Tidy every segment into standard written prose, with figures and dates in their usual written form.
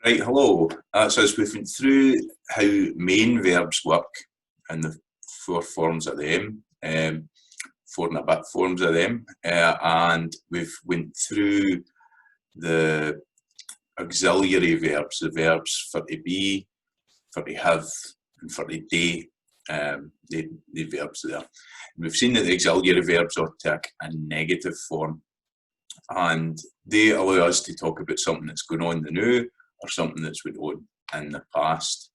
Right, hello. So as we've went through how main verbs work and the four forms of them, four and a bit forms of them, and we've went through the auxiliary verbs, the verbs for to be, for to have, and for to do, the verbs there. And we've seen that the auxiliary verbs all take a negative form, and they allow us to talk about something that's going on in the now, or something that's went on in the past.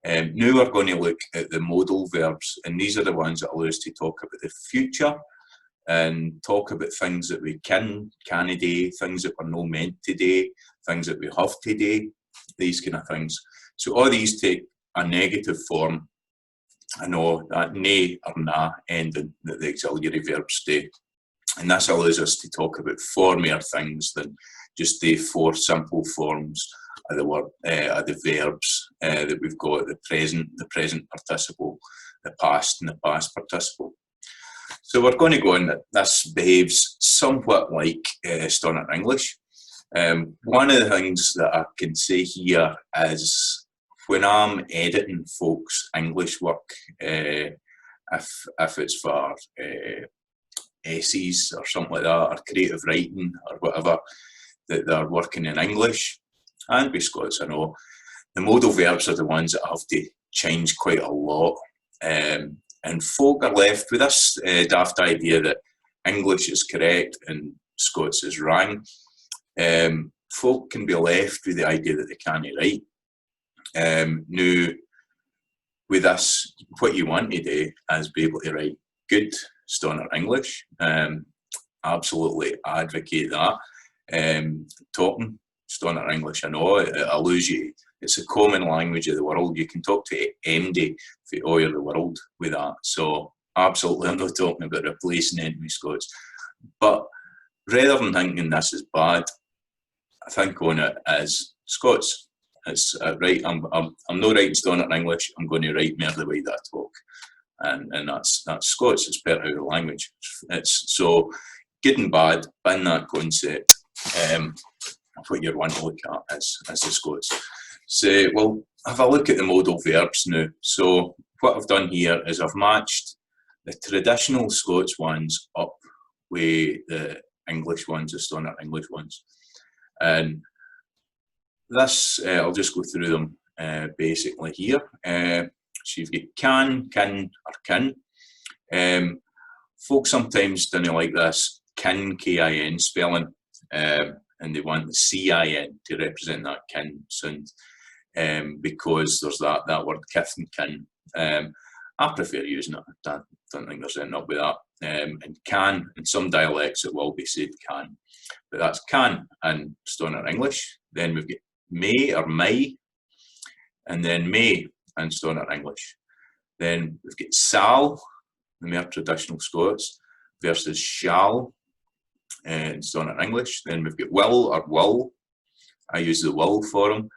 Now we're going to look at the modal verbs, and these are the ones that allow us to talk about the future and talk about things that we canna do, things that we're not meant to do, things that we have to do, these kind of things. So all these take a negative form, I know that nay or na ending that the auxiliary verbs do. And this allows us to talk about four more things than just the four simple forms of the word, of the verbs that we've got: the present participle, the past, and the past participle. So we're going to go on that this behaves somewhat like standard English. One of the things that I can say here is when I'm editing folks' English work, if it's for essays or something like that, or creative writing or whatever, that they're working in English, and with Scots, I know, the modal verbs are the ones that have to change quite a lot. And folk are left with this daft idea that English is correct and Scots is wrong. Folk can be left with the idea that they can't write. Now, with this, what you want to do is be able to write good standard English. Absolutely advocate that. Talking standard English, I know, it allows you, it's a common language of the world. You can talk to MD for all of the world with that. So absolutely, I'm not talking about replacing enemy Scots. But rather than thinking this is bad, I think on it as Scots. It's right. I'm not writing standard English. I'm going to write more the way that I talk, and that's Scots. It's part of the language. It's so good and bad in that concept. What you're wanting to look at is the Scots. So we'll have a look at the modal verbs now. So what I've done here is I've matched the traditional Scots ones up with the English ones, the standard English ones, and this I'll just go through them basically here. So you've got can, or kin. Folks sometimes don't like this kin, K-I-N spelling, and they want the C-I-N to represent that kin sound, because there's that word kith and kin. I prefer using it. I don't think there's anything up with that. And can, in some dialects it will be said can, but that's can in standard English. Then we've got may or may, and then may in standard English. Then we've got sal, the more traditional Scots, versus shall in standard English. Then we've got will or will. I use the will for them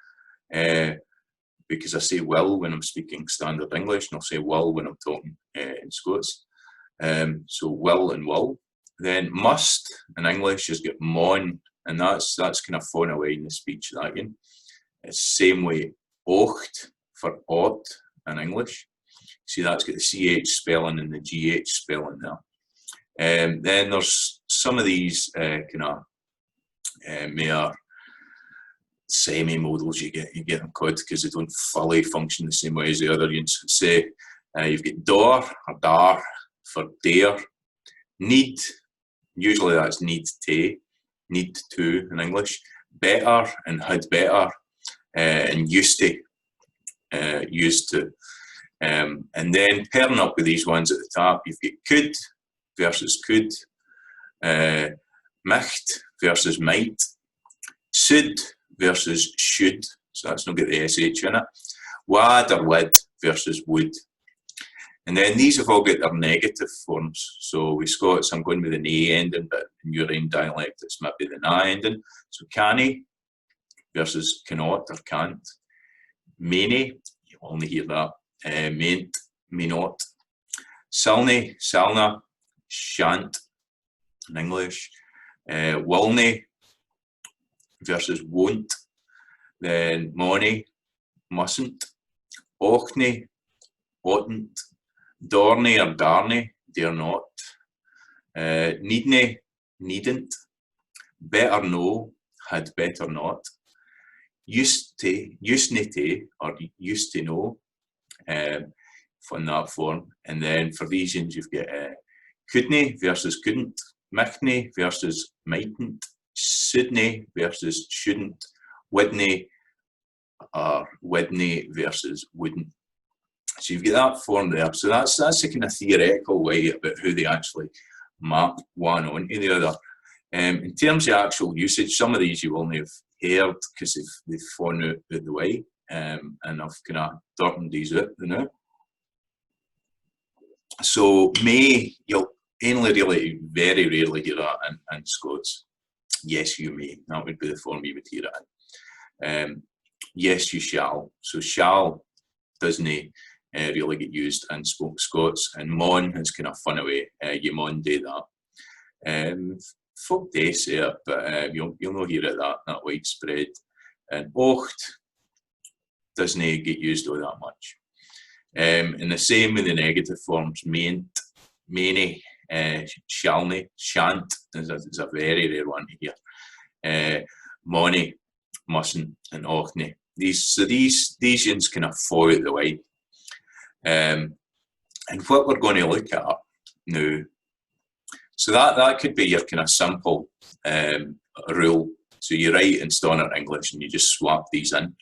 because I say will when I'm speaking standard English, and I'll say will when I'm talking in Scots. So will and will. Then must in English is got mon, and that's kind of fallen away in the speech that again. It's same way ocht for ought in English. See, that's got the CH spelling and the GH spelling there. Then there's some of these kind of mere semi-modals you get them called because they don't fully function the same way as the other ones. Say you've got dar or dar for dare. Need, usually that's need to in English. Better and had better, and used to. And then pairing up with these ones at the top, you've got could versus could, micht versus might, should versus should, so that's not got the SH in it, wad or wid versus would. And then these have all got their negative forms. So with Scots, I'm going with the nay ending, but in your own dialect, it's maybe the na ending. So canny versus cannot or can't. Maynay, you only hear that. Mayn't, may not. Salnay, salna, shan't in English. Willnay versus won't. Then money, mustn't. Ochne, oughtn't. Dorne or darne, dare not. Needne, needn't. Better know, had better not. Used to, or used to know, from that form. And then for these ones, you've got couldn't versus couldn't, michtn't versus mightn't, shouldn't versus shouldn't, wouldn't or wouldn't versus wouldn't. So you've got that form there. So that's the kind of theoretical way about how they actually map one onto the other. In terms of actual usage, some of these you will only have heard because they've fallen out the way, and I've kind of darkened these out now. So may, you'll only really very rarely hear that in Scots. Yes, you may. That would be the form you would hear it in. Yes, you shall. So shall doesn't really get used in spoken Scots, and mon is kind of fun away. You mon do that. Folk do say it, but you'll not hear it that widespread. And ocht doesn't get used all that much. And the same with the negative forms, mayn't, mayne, shallne, shan't is a very rare one to hear. Money, mustn't, and ochne. These ones kind of fall out the way. And what we're going to look at now, so that could be your kind of simple rule. So you write in standard English and you just swap these in.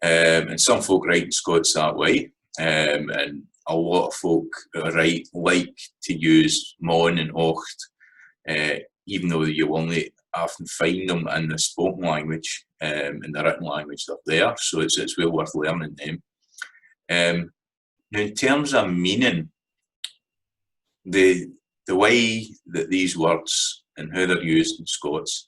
And some folk write in Scots that way. And a lot of folk like to use mon and ocht, even though you only often find them in the spoken language. In the written language, they're there, so it's well worth learning them. Now, in terms of meaning, the way that these words and how they're used in Scots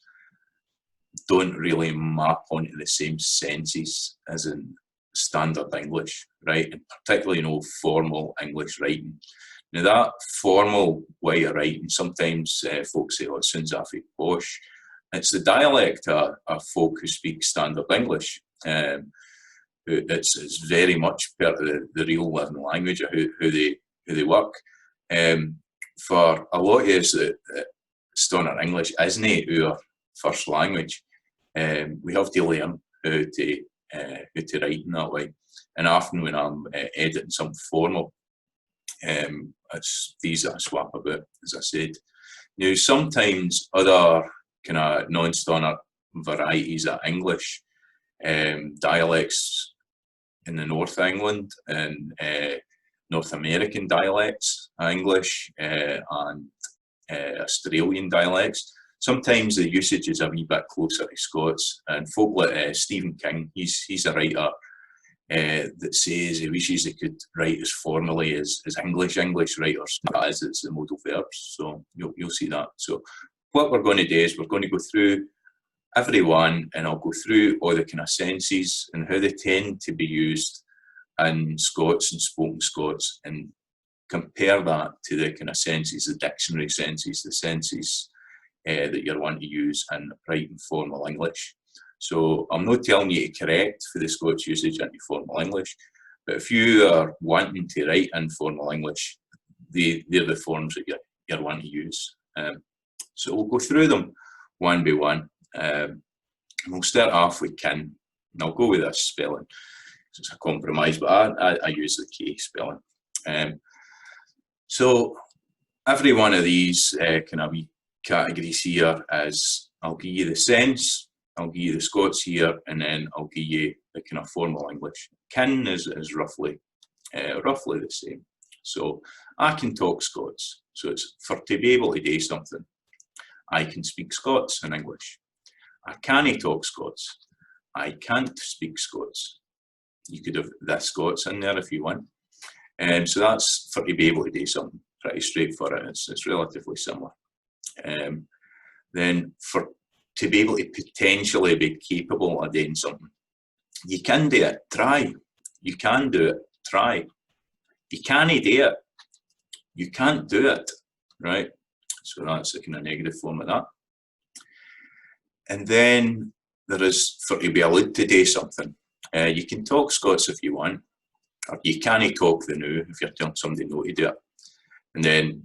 don't really map onto the same senses as in standard English, right? And particularly formal English writing. Now, that formal way of writing, sometimes folks say, oh, it sounds awfully posh. It's the dialect of folk who speak standard English. It's very much part of the real living language of how they work. For a lot of us, standard English isn't our first language. We have to learn how to write in that way. And often when I'm editing something formal, it's these that I swap about, as I said. Now, sometimes other kind of non-standard varieties of English, dialects in the North of England and North American dialects of English and Australian dialects. Sometimes the usage is a wee bit closer to Scots, and folk like Stephen King, he's a writer that says he wishes he could write as formally as English writers, as it's the modal verbs. So you'll see that. So what we're going to do is we're going to go through every one, and I'll go through all the kind of senses and how they tend to be used in Scots and spoken Scots, and compare that to the kind of senses, the dictionary senses, the senses that you're wanting to use in writing formal English. So I'm not telling you to correct for the Scots usage into formal English, but if you are wanting to write in formal English, they're the forms that you're wanting to use. So we'll go through them one by one. We'll start off with kin, and I'll go with this spelling. It's a compromise, but I use the K spelling. So every one of these kind of wee categories here is, I'll give you the sense, I'll give you the Scots here, and then I'll give you the kind of formal English. Kin is roughly the same. So I can talk Scots. So it's for to be able to do something. I can speak Scots in English. I can't talk Scots. I can't speak Scots. You could have the Scots in there if you want. So that's for to be able to do something. Pretty straightforward. It's relatively similar. Then for to be able to potentially be capable of doing something. You can do it. Try. You can do it. Try. You can't do it. You can't do it. Right? So that's the kind of negative form of that. And then there is for to be allowed to do something. You can talk Scots if you want, or you can't talk the new if you're telling somebody no to do it. And then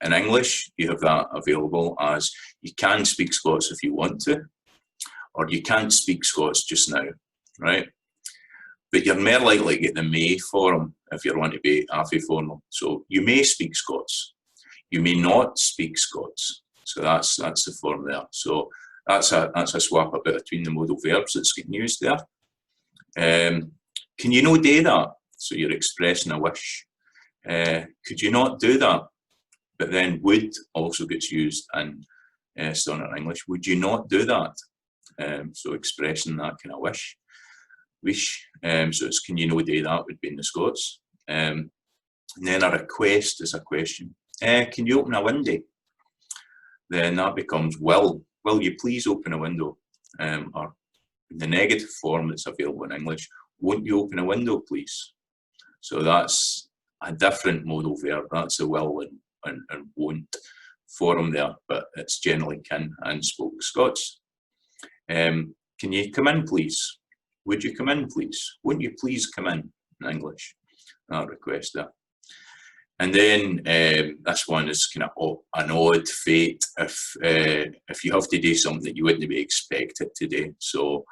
in English, you have that available as you can speak Scots if you want to, or you can't speak Scots just now, right? But you're more likely to get the may form if you want to be halfway formal. So you may speak Scots. You may not speak Scots. So that's the form there. So that's a swap a bit between the modal verbs that's getting used there. Can you not do that? So you're expressing a wish. Could you not do that? But then would also gets used in standard English. Would you not do that? So expressing that kind of wish. So it's can you not do that would be in the Scots. And then a request is a question. Can you open a window? Then that becomes will you please open a window? Or in the negative form that's available in English, won't you open a window please? So that's a different modal verb. That's a will and won't form there, but it's generally can and spoke Scots. Can you come in please? Would you come in please? Won't you please come in English? That request there. And then this one is kind of an odd fate if you have to do something that you wouldn't be expected to do. So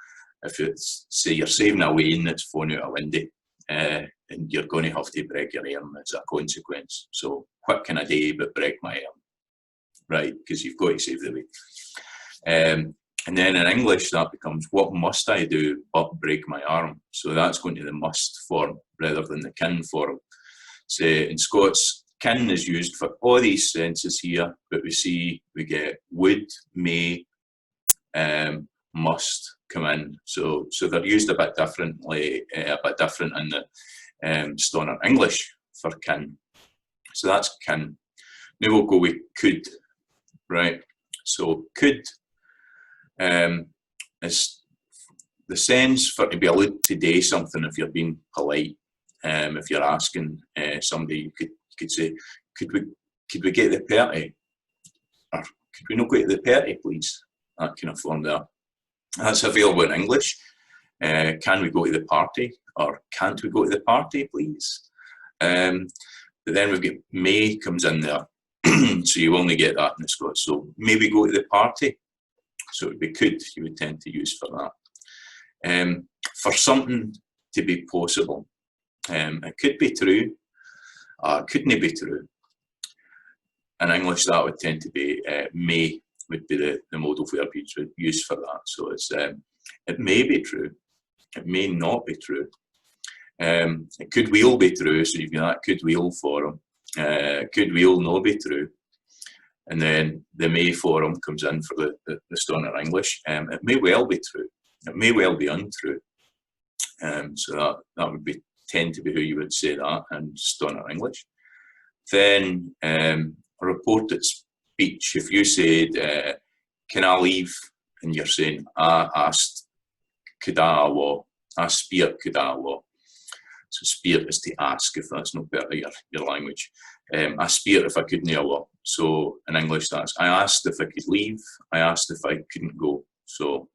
if it's, say you're saving a wean that's falling out a window, and you're going to have to break your arm as a consequence. So what can I do but break my arm? Right, because you've got to save the wean. And then in English that becomes what must I do but break my arm? So that's going to the must form rather than the can form. So in Scots, can is used for all these senses here, but we get would, may, must come in. So they're used a bit differently, a bit different in the standard English for can. So that's can. Now we'll go with could, right? So could is the sense for to be allowed to do something if you're being polite. If you're asking somebody, you could say, could we get the party? Or could we not go to the party, please? That kind of form there. That's available in English. Can we go to the party? Or can't we go to the party, please? But then we've got may comes in there. So you only get that in the Scots. So maybe go to the party. So it would be could, you would tend to use for that. For something to be possible. It could be true, couldn't it be true? In English, that would tend to be may would be the modal verb used for that. So it's it may be true, it may not be true. It could will be true, so you've got that could will form. Could will not be true, and then the may form comes in for the standard English. It may well be true, it may well be untrue. So that would be tend to be who you would say that in standard English. Then a reported speech, if you said, can I leave? And you're saying, I asked, could I law? I speak, could I law? So speak is to ask, if that's not better your language. I speak if I couldn't law. So in English that's, I asked if I could leave, I asked if I couldn't go. So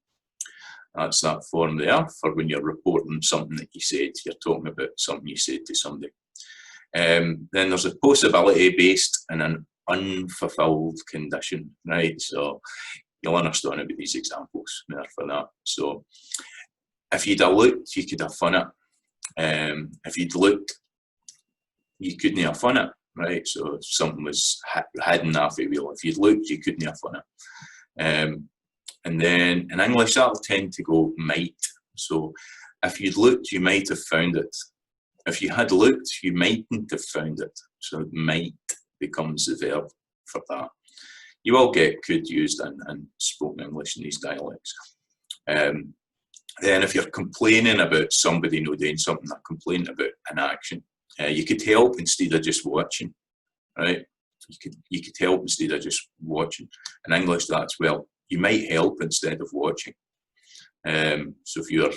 that's that form there for when you're reporting something that you said, you're talking about something you said to somebody. Then there's a possibility based in an unfulfilled condition, right? So you'll understand about these examples there for that. So if you'd have looked, you could have fun it. If you'd looked, you couldn't have fun it, right? So if something was hidden half a wheel, if you'd looked, you couldn't have fun it. And then in English, that'll tend to go might. So if you'd looked, you might have found it. If you had looked, you mightn't have found it. So might becomes the verb for that. You will get could used in spoken English in these dialects. Then if you're complaining about somebody not doing something, a complaint about an action, you could help instead of just watching, right? You could help instead of just watching. In English, that's well, you might help instead of watching. So if you're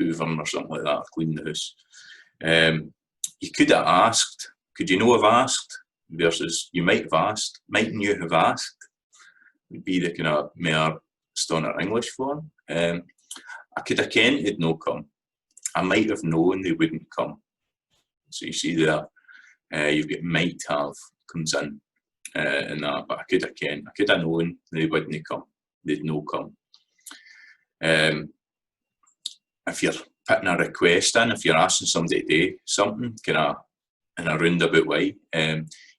hoovering or something like that, cleaning the house, you could have asked, could you not have asked, versus you might have asked, mightn't you have asked, would be the kind of more standard English form. I could have kent they'd no come. I might have known they wouldn't come. So you see there, you've got might have comes in that, but I could have kent. I could have known they wouldn't come. They'd no come. If you're putting a request in, if you're asking somebody to do something, kind of in a roundabout way,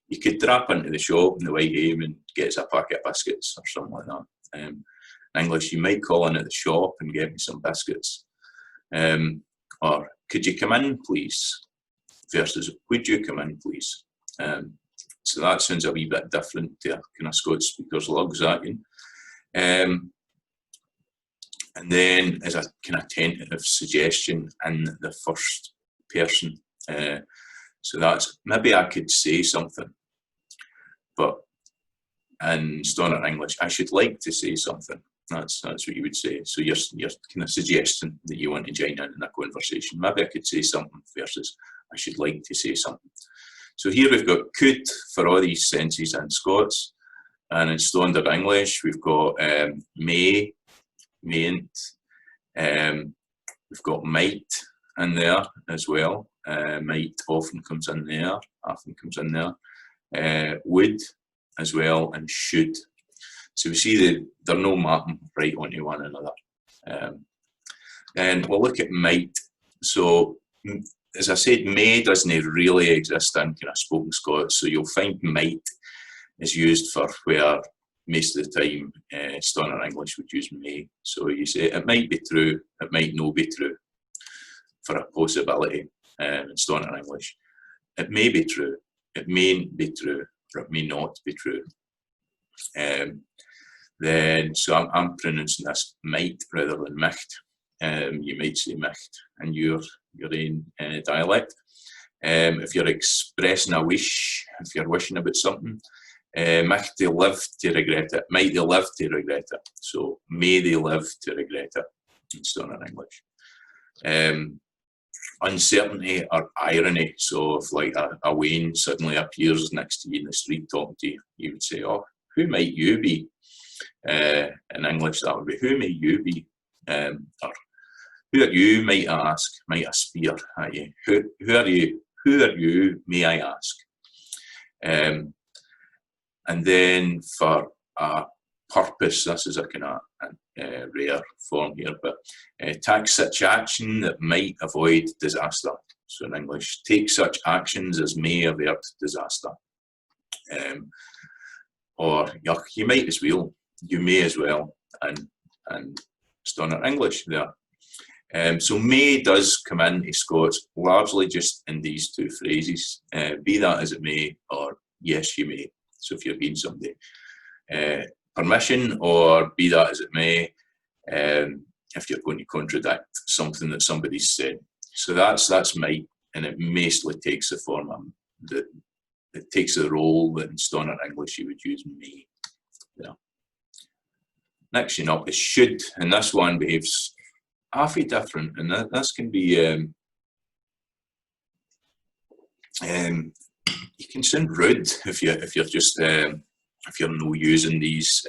you could drop into the shop on the way home and get us a packet of biscuits or something like that. In English, you might call in at the shop and get me some biscuits. Or could you come in, please? Versus would you come in, please? So that sounds a wee bit different to a kind of Scots speaker's lugs at you. And then as a kind of tentative suggestion in the first person. So that's, maybe I could say something, but in standard English, I should like to say something. That's what you would say. So you're kind of suggesting that you want to join in a conversation. Maybe I could say something versus I should like to say something. So here we've got could for all these senses in Scots, and in standard English we've got may, mayn't, we've got might in there as well. Might often comes in there, would as well, and should. So we see that they're no mapping right onto one another. Then we'll look at might. So as I said, may doesn't really exist in kind of spoken Scots, so you'll find might is used for where most of the time standard English would use may. So you say it might be true, it might not be true for a possibility in standard English. It may be true, it mayn't be true, or it may not be true. Then, so I'm pronouncing this might rather than micht. You might say micht in your own dialect. If you're expressing a wish, if you're wishing about something, might they live to regret it, might they live to regret it. So may they live to regret it in standard English. Uncertainty or irony. So if like a Wayne suddenly appears next to you in the street talking to you, you would say, oh, who might you be? In English that would be, who may you be? Or who are you, might I ask, might I spear at you? Who are you? Who are you, may I ask? And then for a purpose, this is a kind of rare form here, but take such action that might avoid disaster. So in English, take such actions as may avert disaster. Or you might as well, you may as well, and standard English there. So may does come into Scots largely just in these two phrases, be that as it may, or yes you may. So if you're giving somebody permission, or be that as it may, if you're going to contradict something that somebody's said. So that's might, and it mostly takes the form that it takes the role that in standard English you would use may. Yeah. Next up is should, and this one behaves halfway different, and this can be you can sound rude if you're just if you're not using these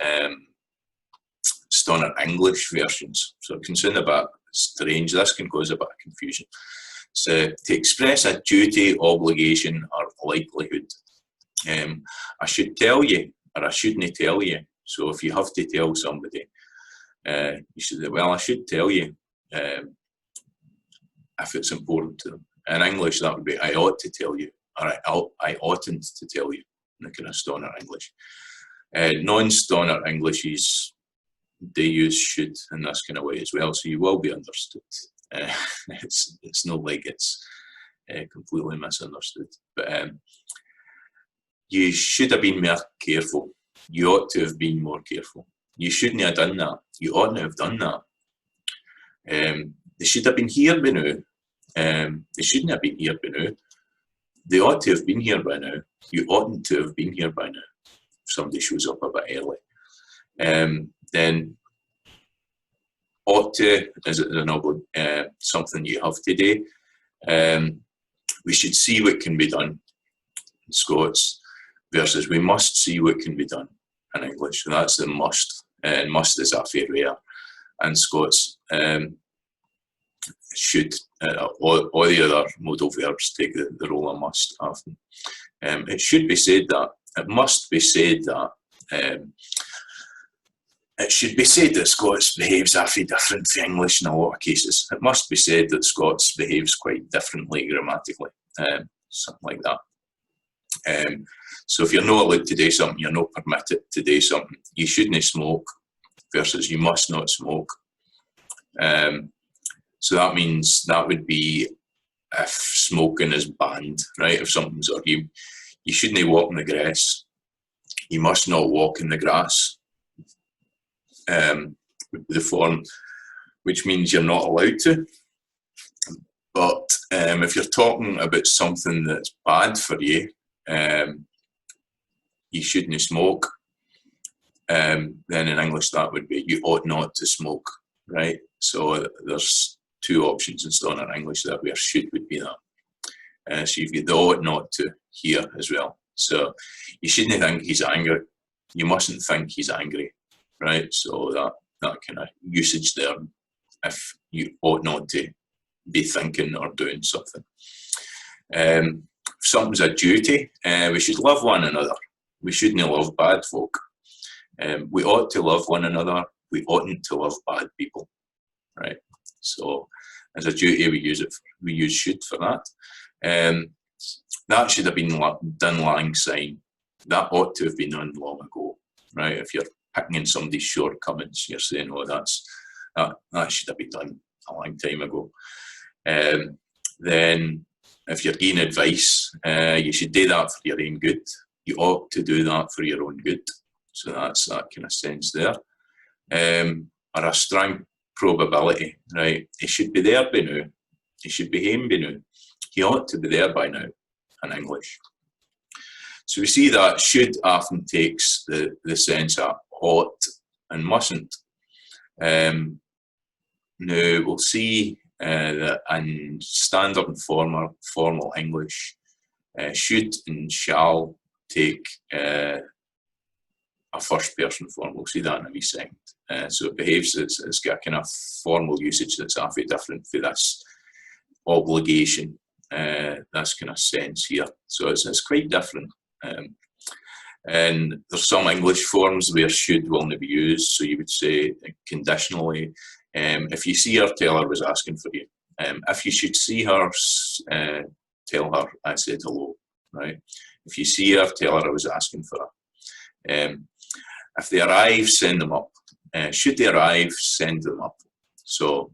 standard English versions. So it can sound a bit strange. This can cause a bit of confusion. So to express a duty, obligation, or likelihood, I should tell you, or I shouldn't tell you. So if you have to tell somebody, you should say, well, I should tell you if it's important to them. In English, that would be, I ought to tell you, or I oughtn't to tell you, in the kind of standard English. Non-standard English is, they use should in this kind of way as well, so you will be understood. It's not like it's completely misunderstood, but you should have been more careful. You ought to have been more careful. You shouldn't have done that. You oughtn't have done that. They should have been here by now. They shouldn't have been here by now. They ought to have been here by now. You oughtn't to have been here by now. If somebody shows up a bit early. Then ought to is something you have to do. We should see what can be done in Scots versus we must see what can be done in English. So that's the must and must is a fair rare, and Scots should, all the other modal verbs take the role of must often. It should be said that, it must be said that, it should be said that Scots behaves awfully different from English in a lot of cases. It must be said that Scots behaves quite differently grammatically, something like that. So if you're not allowed to do something, you're not permitted to do something. You shouldn't smoke versus you must not smoke. So that means that would be if smoking is banned, right? If something's, or you shouldn't walk in the grass, you must not walk in the grass. The form, which means you're not allowed to. But if you're talking about something that's bad for you, you shouldn't smoke, then in English that would be you ought not to smoke, right? So there's two options in standard English there where should would be that. So you've got the ought not to here as well. So you shouldn't think he's angry. You mustn't think he's angry, right? So that kind of usage there, if you ought not to be thinking or doing something. If something's a duty, we should love one another. We shouldn't love bad folk. We ought to love one another. We oughtn't to love bad people, right? So as a duty, we use should for that. That should have been done lang syne. That ought to have been done long ago, right? If you're picking in somebody's shortcomings, you're saying, oh, that should have been done a long time ago. Then if you're giving advice, you should do that for your own good. You ought to do that for your own good. So that's that kind of sense there. Or a strong probability, right? He should be there by now. He should be home by now. He ought to be there by now in English. So we see that should often takes the sense of ought and mustn't. Now we'll see that in standard and formal English, should and shall take a first person form. We'll see that in a wee second. So it behaves, it's got a kind of formal usage that's awfully different for this obligation, this kind of sense here. So it's quite different. And there's some English forms where should will not be used. So you would say conditionally, if you see her, tell her I was asking for you. If you should see her, tell her I said hello, right? If you see her, tell her I was asking for her. If they arrive, send them up. Should they arrive, send them up. So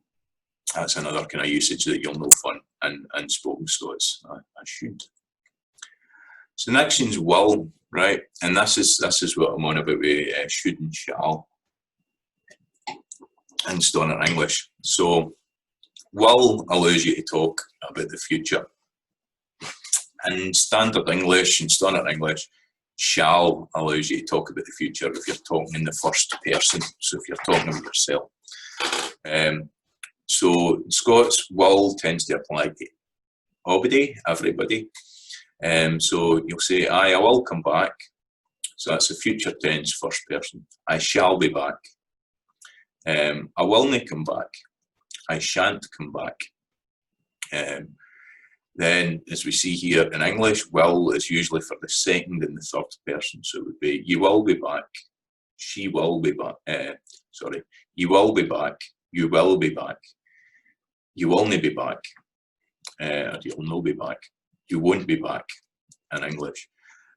that's another kind of usage that you'll know from and spoken Scots. I should. So the next one's will, right? And this is what I'm on about with should and shall in standard English. So will allows you to talk about the future. In standard English and standard English, shall allows you to talk about the future if you're talking in the first person. So if you're talking about yourself. So Scots will tends to apply to everybody. So you'll say, I will come back. So that's a future tense, first person. I shall be back. I will not come back. I shan't come back. Then, as we see here in English, will is usually for the second and the third person. So it would be, you will be back. She will be back. You will be back. You will be back. You will not be back. Or you'll not be back. You won't be back in English.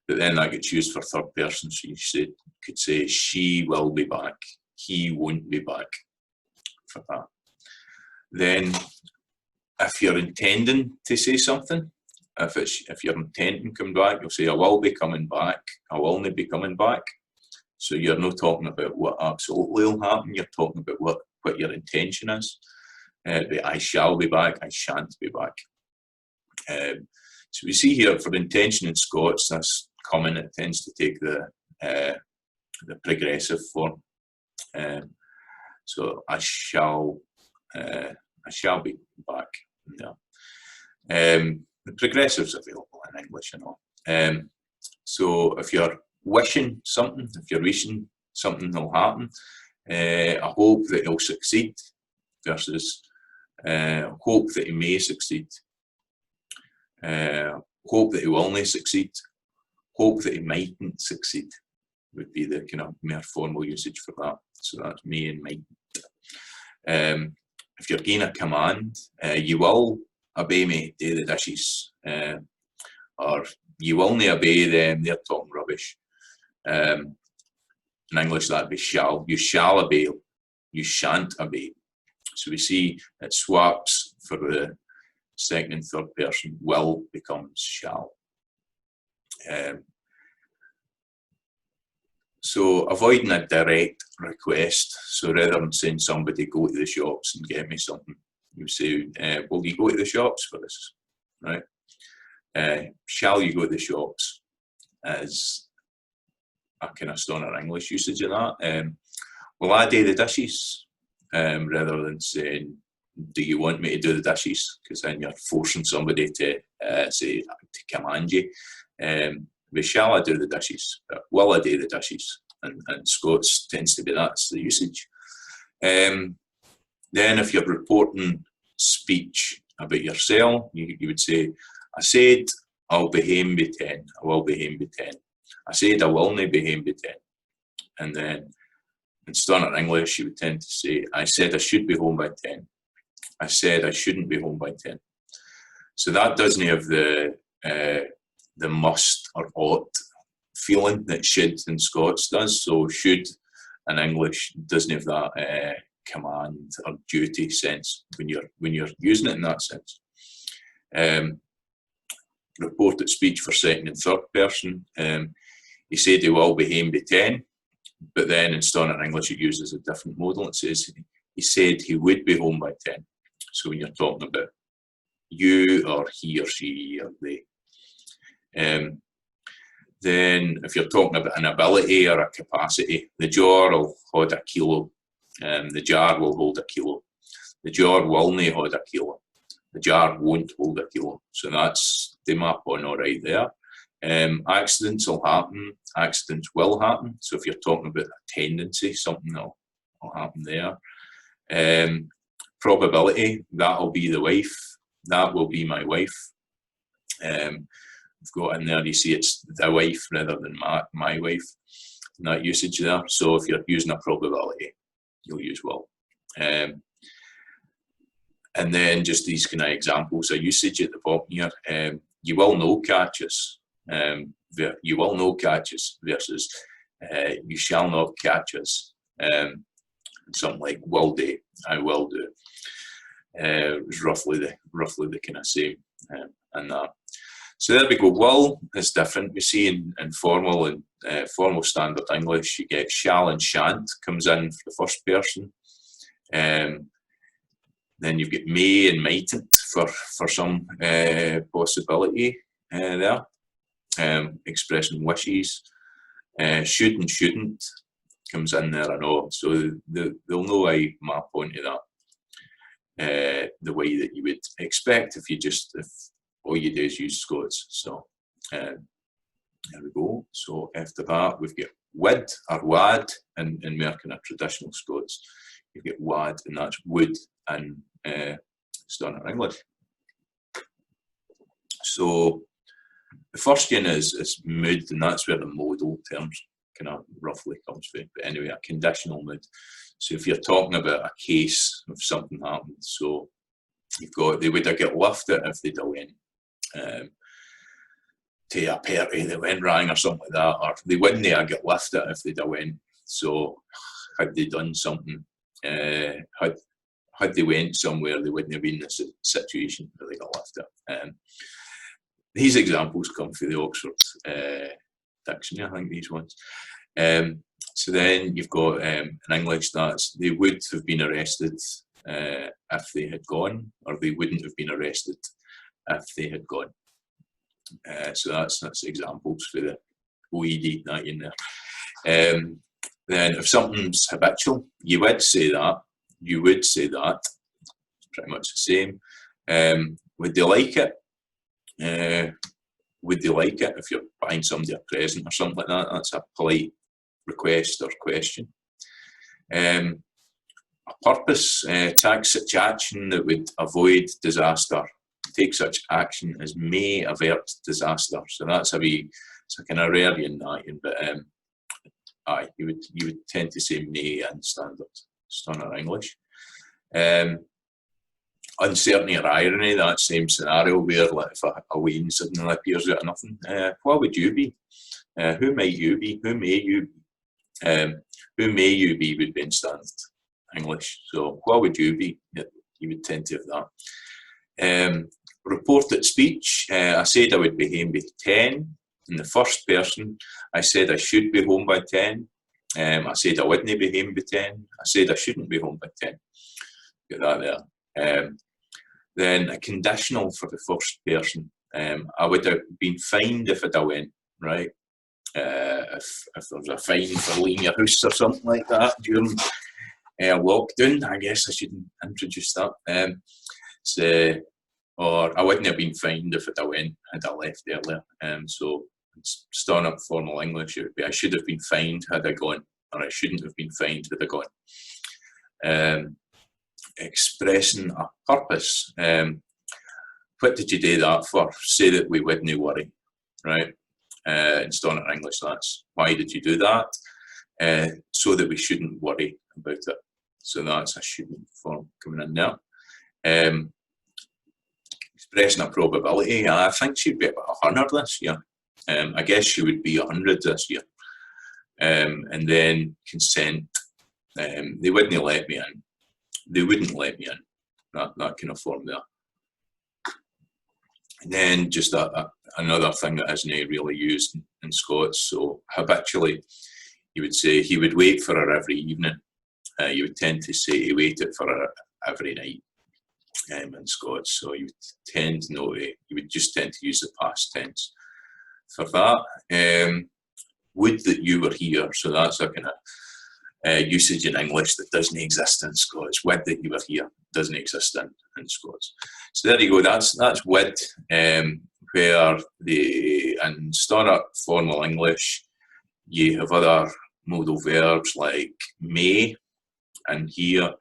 But then that gets used for third person. So you could say, she will be back. He won't be back for that. Then, if you're intending to say something, if you're intending to come back, you'll say, I will be coming back. I will not be coming back. So you're not talking about what absolutely will happen. You're talking about what your intention is. I shall be back. I shan't be back. So we see here for intention in Scots, that's common. It tends to take the progressive form. So I shall be back. Yeah. The progressive's available in English and all. So if you're wishing something, if you're wishing something will happen. I hope that he'll succeed versus hope that he may succeed. Hope that he will not succeed. Hope that he mightn't succeed would be the kind of more formal usage for that. So that's may and mightn't. If you're giving a command, you will obey me, do the dishes, or you will not obey them, they're talking rubbish. In English that'd be shall. You shall obey, you shan't obey. So we see it swaps for the second and third person. Will becomes shall. So avoiding a direct request. So rather than saying somebody go to the shops and get me something, you say, will you go to the shops for this? Right? Shall you go to the shops is a kind of standard English usage of that. Will I do the dishes? Rather than saying, do you want me to do the dishes? Because then you're forcing somebody to say, to command you. But shall I do the dishes? Will I do the dishes? And Scots tends to be that's the usage. Then if you're reporting speech about yourself, you would say, I said I'll be home by 10. I will be home by 10. I said I will not be home by 10. And then in standard English, you would tend to say, I said I should be home by 10. I said I shouldn't be home by 10. So that doesn't have the must or ought feeling that should in Scots does. So should in English doesn't have that command or duty sense when you're using it in that sense. Reported speech for second and third person. He said he will be home by 10, but then in standard English it uses a different modal. It says he said he would be home by 10. So when you're talking about you or he or she or they. Then if you're talking about an ability or a capacity, the jar will hold a kilo, the jar will hold a kilo. The jar will not hold a kilo. The jar won't hold a kilo. So that's the map on all right there. Accidents will happen, accidents will happen. So if you're talking about a tendency, something will happen there. Probability, that'll be the wife, that will be my wife. We've got in there, you see it's the wife rather than my wife, in that usage there. So if you're using a probability, you'll use will. And then just these kind of examples of usage at the bottom here. You will know catches. You will know catches versus you shall not catch us. Something like will do, I will do. It's roughly the kind of same and that. So there we go. Will is different. We see in formal and formal standard English, you get shall and shan't comes in for the first person. Then you've got may and mightn't for some possibility there. Expressing wishes. Should and shouldn't comes in there and all. So they'll know I map onto that the way that you would expect if all you do is use Scots. So there we go. So after that we've got wid or wad in more kind of traditional Scots. You get wad and that's would in standard English. So the first one is mood, and that's where the modal terms kind of roughly comes from. But anyway, a conditional mood. So if you're talking about a case of something happened, so you've got they would have got lifted if they'd have went to a party that went wrong or something like that, or they wouldn't have got lifted if they'd have went. So had they done something, had they went somewhere, they wouldn't have been in a situation where they got lifted. These examples come from the Oxford dictionary, I think these ones. So then you've got in English that's they would have been arrested if they had gone, or they wouldn't have been arrested if they had gone. So that's examples for the OED that in there. Then if something's habitual, you would say that, you would say that. It's pretty much the same. Would they like it? Would they like it if you're buying somebody a present or something like that? That's a polite request or question. A purpose, take such action that would avoid disaster. Take such action as may avert disaster. So that's it's a kind of rare in that, but you would tend to say may in standard English. Uncertainty or irony, that same scenario where like, if a wind suddenly appears out of nothing, what would you be? Who might you be? Who may you be? Who may you be would be in standard English. So what would you be? You would tend to have that. Reported speech, I said I would be home by 10. In the first person, I said I should be home by 10. I said I wouldn't be home by 10. I said I shouldn't be home by 10. Get that there. Then a conditional for the first person. I would have been fined if I'd have went, right? If there was a fine for leaving your house or something like that during lockdown, I guess I shouldn't introduce that. Or I wouldn't have been fined if I'd have went, had I left earlier. So starting up formal English, it would be I should have been fined had I gone, or I shouldn't have been fined had I gone. Expressing a purpose. What did you do that for? Say that we wouldn't worry, right? In standard English, that's why did you do that? So that we shouldn't worry about it. So that's a shouldn't form coming in there. Expressing a probability. I think she'd be about 100 this year. I guess she would be 100 this year. And then consent. They wouldn't let me in. They wouldn't let me in. That kind of form there. And then just another thing that isn't really used in Scots. So habitually, you would say he would wait for her every evening. You would tend to say he waited for her every night in Scots. So you would tend to know you would just tend to use the past tense for that. Would that you were here. So that's a kind of usage in English that doesn't exist in Scots. Would that you were here doesn't exist in Scots. So there you go. That's would, where in standard formal English you have other modal verbs like may, and here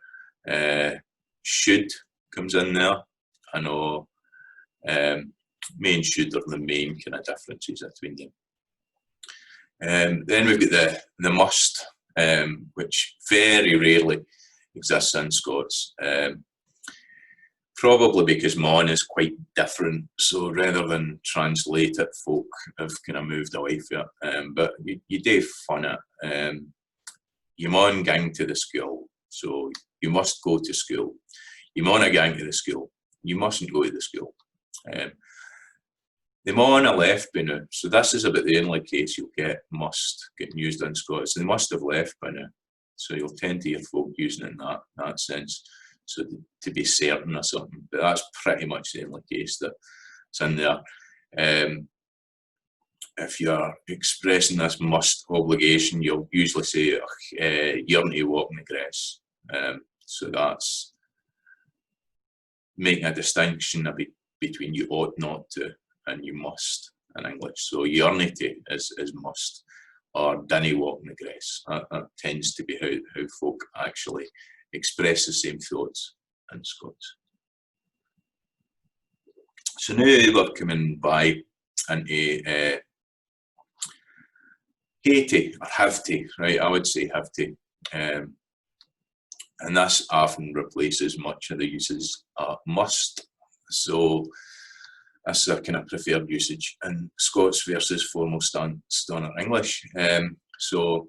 should comes in there. I know may and should are the main kind of differences between them. Then we've got the must, which very rarely exists in Scots. Probably because mon is quite different, so rather than translate it, folk have kind of moved away from it. But you do fun it. You maun gang to the school, so you must go to school. You mauna gang to the school, you mustn't go to the school. The mauna left by now, so this is about the only case you'll get must getting used in Scots. They must have left by now, so you'll tend to hear folk using it in that sense. So to be certain or something, but that's pretty much the only case that's in there. If you're expressing this must obligation, you'll usually say you're to walk in the grass. So that's making a distinction between you ought not to and you must in English. So yearning to is must, or dinna walk in the grass. That tends to be how folk actually express the same thoughts in Scots. So now we're coming by into hae to or have to, right? I would say have to. And this often replaces much of the uses must. So that's a kind of preferred usage in Scots versus formal standard English. So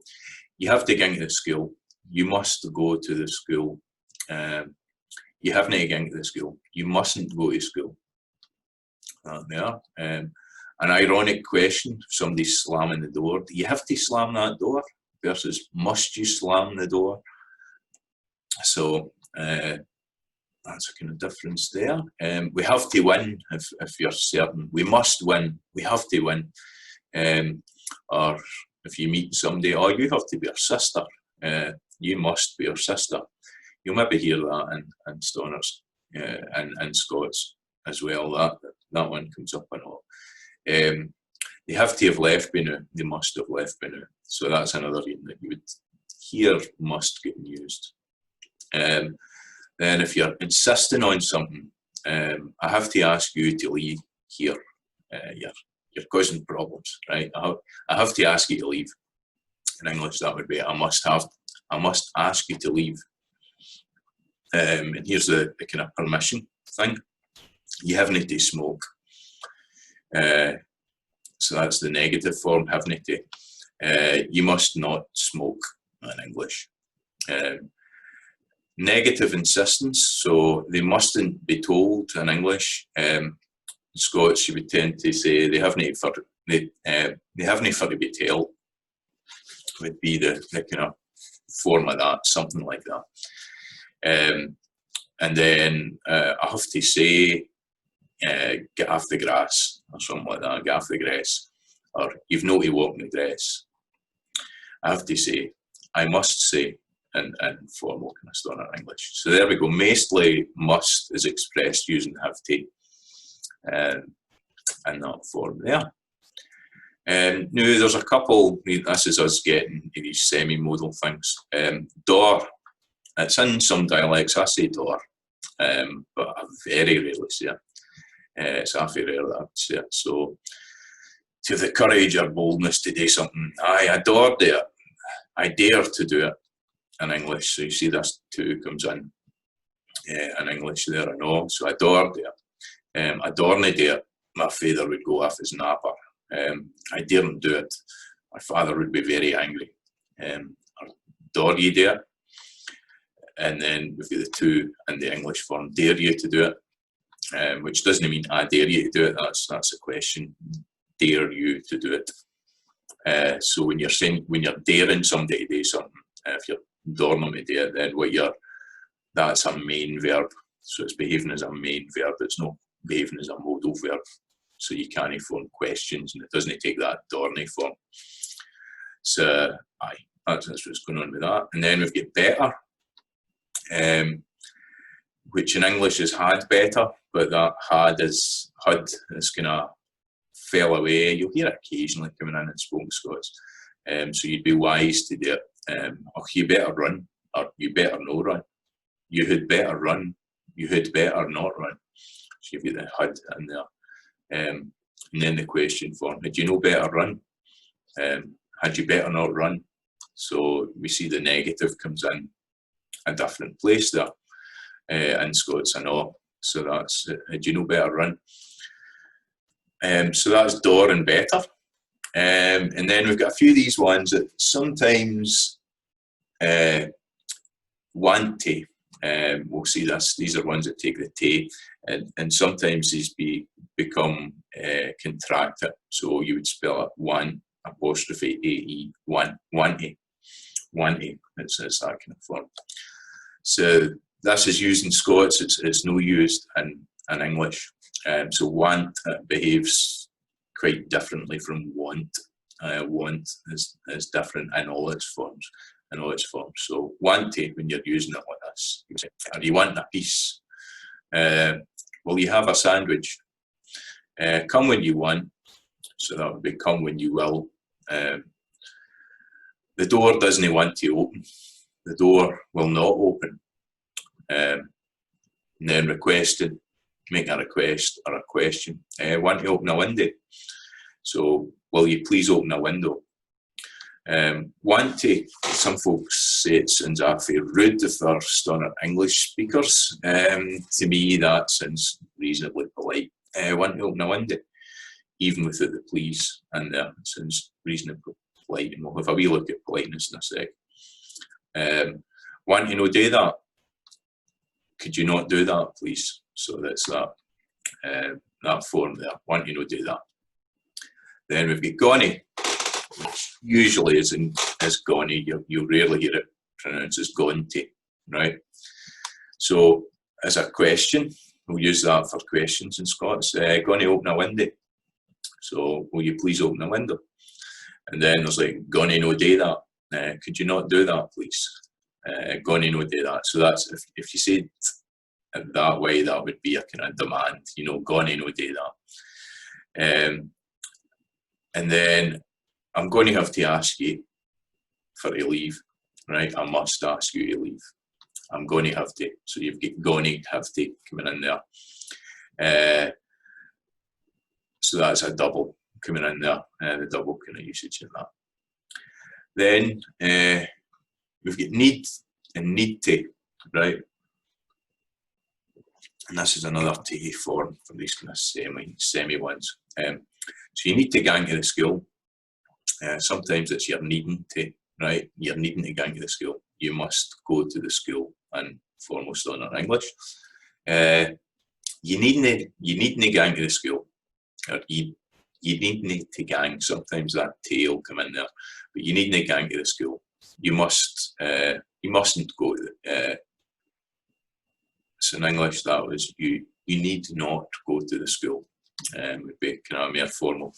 you have to go to the school. You must go to the school. You haven't to go to the school. You mustn't go to school. There. An ironic question, if somebody's slamming the door, do you have to slam that door versus must you slam the door? So that's a kind of difference there. We have to win if you're certain. We must win. We have to win. Or if you meet somebody, oh, you have to be our sister. You must be our sister. You'll maybe hear that in Stoners and Scots as well. That one comes up a lot. They have to have left by now. They must have left by now. So that's another reading that you would hear must get used. Then if you're insisting on something, I have to ask you to leave here. You're causing problems, right? I have to ask you to leave. In English, that would be I must ask you to leave. And here's the kind of permission thing. You haven't to smoke. So that's the negative form, haven't to. You must not smoke in English. Negative insistence, so they mustn't be told in English. Scots, you would tend to say they haven't for to be told. Would be the kind of form of that, something like that. And then I have to say, get off the grass, or something like that, get off the grass, or you've no to walk in the grass. I have to say, I must say, in formal kind of standard English. So there we go. Mostly must is expressed using have to, in that form there. Now there's a couple, this is us getting these semi-modal things. Door, it's in some dialects, I say door, but I very rarely say it. It's awfully rare that I would say it. So, to have the courage or boldness to do something, I adore it. I dare to do it in English. So you see this too comes in English there, I know. So adore it. Adorn do it. My father would go off his napper. I daren't do it. My father would be very angry. Adore you do it. And then we've got the two in the English form, dare you to do it, which doesn't mean I dare you to do it. That's a question. Dare you to do it? So when you're daring somebody to do something, if you're daring them to do it, then that's a main verb. So it's behaving as a main verb. It's not behaving as a modal verb. So you can't form questions, and it doesn't take that daring form. So that's what's going on with that. And then we've got better, which in English is had better, but that had is kind of fell away. You'll hear it occasionally coming in spoken Scots. So you'd be wise to do it. You better run, or you better no run. You had better run. You had better not run. So you've got the had in there. And then the question form, had you no better run? Had you better not run? So we see the negative comes in a different place there in Scots, I know. So that's, had you no better run? So that's door and better. And then we've got a few of these ones that sometimes want to. We'll see this. These are ones that take the T, and sometimes these become contracted. So you would spell it one apostrophe AE, want to. It's that kind of form. So this is used in Scots. It's no used in English. So want behaves quite differently from want. Want is different in all its forms. So want to, when you're using it like this, you say, are you wanting a piece? Will you have a sandwich? Come when you want. So that would be come when you will. The door doesn't want to open. The door will not open. And then requested, make a request or a question. Want to open a window? So will you please open a window? Want to, some folks say it sounds awfully rude if they're standard English speakers. To me, that sounds reasonably polite. Want to open a window, even without the please, and it sounds reasonably polite. And we'll have a wee look at politeness in a sec. Want to no do that? Could you not do that, please? So that's that form there. Want to no do that? Then we've got gone, which usually is gone. You rarely hear it pronounced as gone to, right? So as a question, we'll use that for questions in Scots. Going to open a window. So will you please open a window? And then there's like, going to no do that. Could you not do that, please? Going to no do that. So that's, if you say it that way, that would be a kind of demand, going to no do that. And then I'm going to have to ask you, for to leave, right? I must ask you to leave. I'm going to have to. So you've got going to have to coming in there. So that's a double coming in there, the double kind of usage of that. Then we've got need and need to, right? And this is another TE form for these kind of semi ones. So you need to gang to the school. Sometimes it's you're needing to, right? You're needing to gang to the school. You must go to the school, and foremost on our English. You needn't to gang to the school. Or you needn't to gang. Sometimes that T will come in there, but you needn't to gang to the school. You mustn't go to so in English that was you need not go to the school. Would be kind of a more formal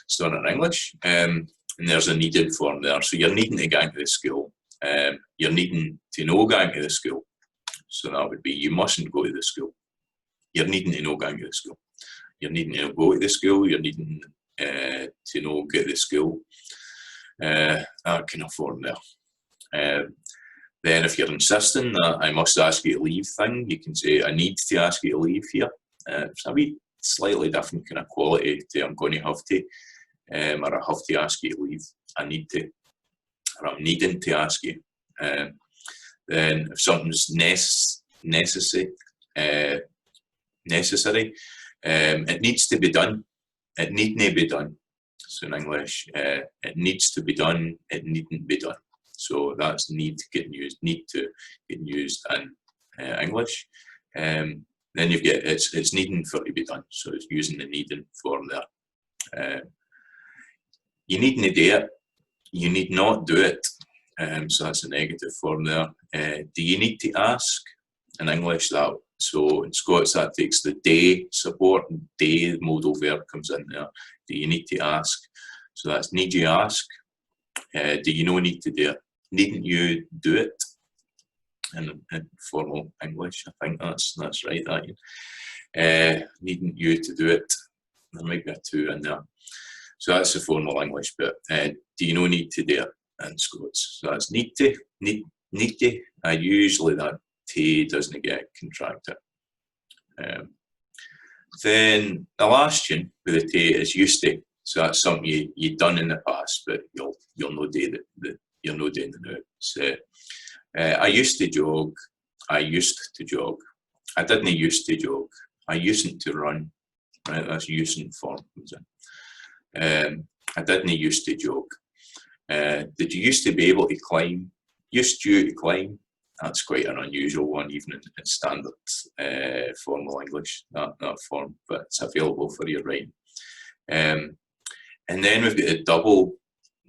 start in English. And there's a needed form there. So you're needing to gang to the school. You're needing to no gang to the school. So that would be you mustn't go to the school. You're needing to no gang to the school. You're needing to go to the school. You're needing to no get to the school. That kind of form there. Then if you're insisting that I must ask you to leave thing, you can say I need to ask you to leave here. It's a wee slightly different kind of quality to I'm going to have to, or I have to ask you to leave. I need to, or I'm needing to ask you. Then if something's necessary, it needs to be done. It needn't be done. So in English, it needs to be done. It needn't be done. So that's need getting used. Need to getting used in English. Then you've got it's needing for to be done. So it's using the needing form there. You needn't do it. You need not do it. So that's a negative form there. Do you need to ask? In English, that so in Scots that takes the day support. Day modal verb comes in there. Do you need to ask? So that's need you ask. Do you no need to do it? Needn't you do it? In formal English, I think that's right. That needn't you to do it? There might be a two in there. So that's the formal English bit. Do you no need to do it in Scots? So that's need to. Usually that T doesn't get contracted. Then the last one with the T is used to. So that's something you've done in the past, but you'll no do that. You're no doing the now. So I used to jog. I used to jog. I didn't used to jog. I used to run. Right, that's using form comes in. I didn't used to jog. Did you used to be able to climb? Used you to climb? That's quite an unusual one, even in standard formal English, that form, but it's available for your writing. And then we've got the double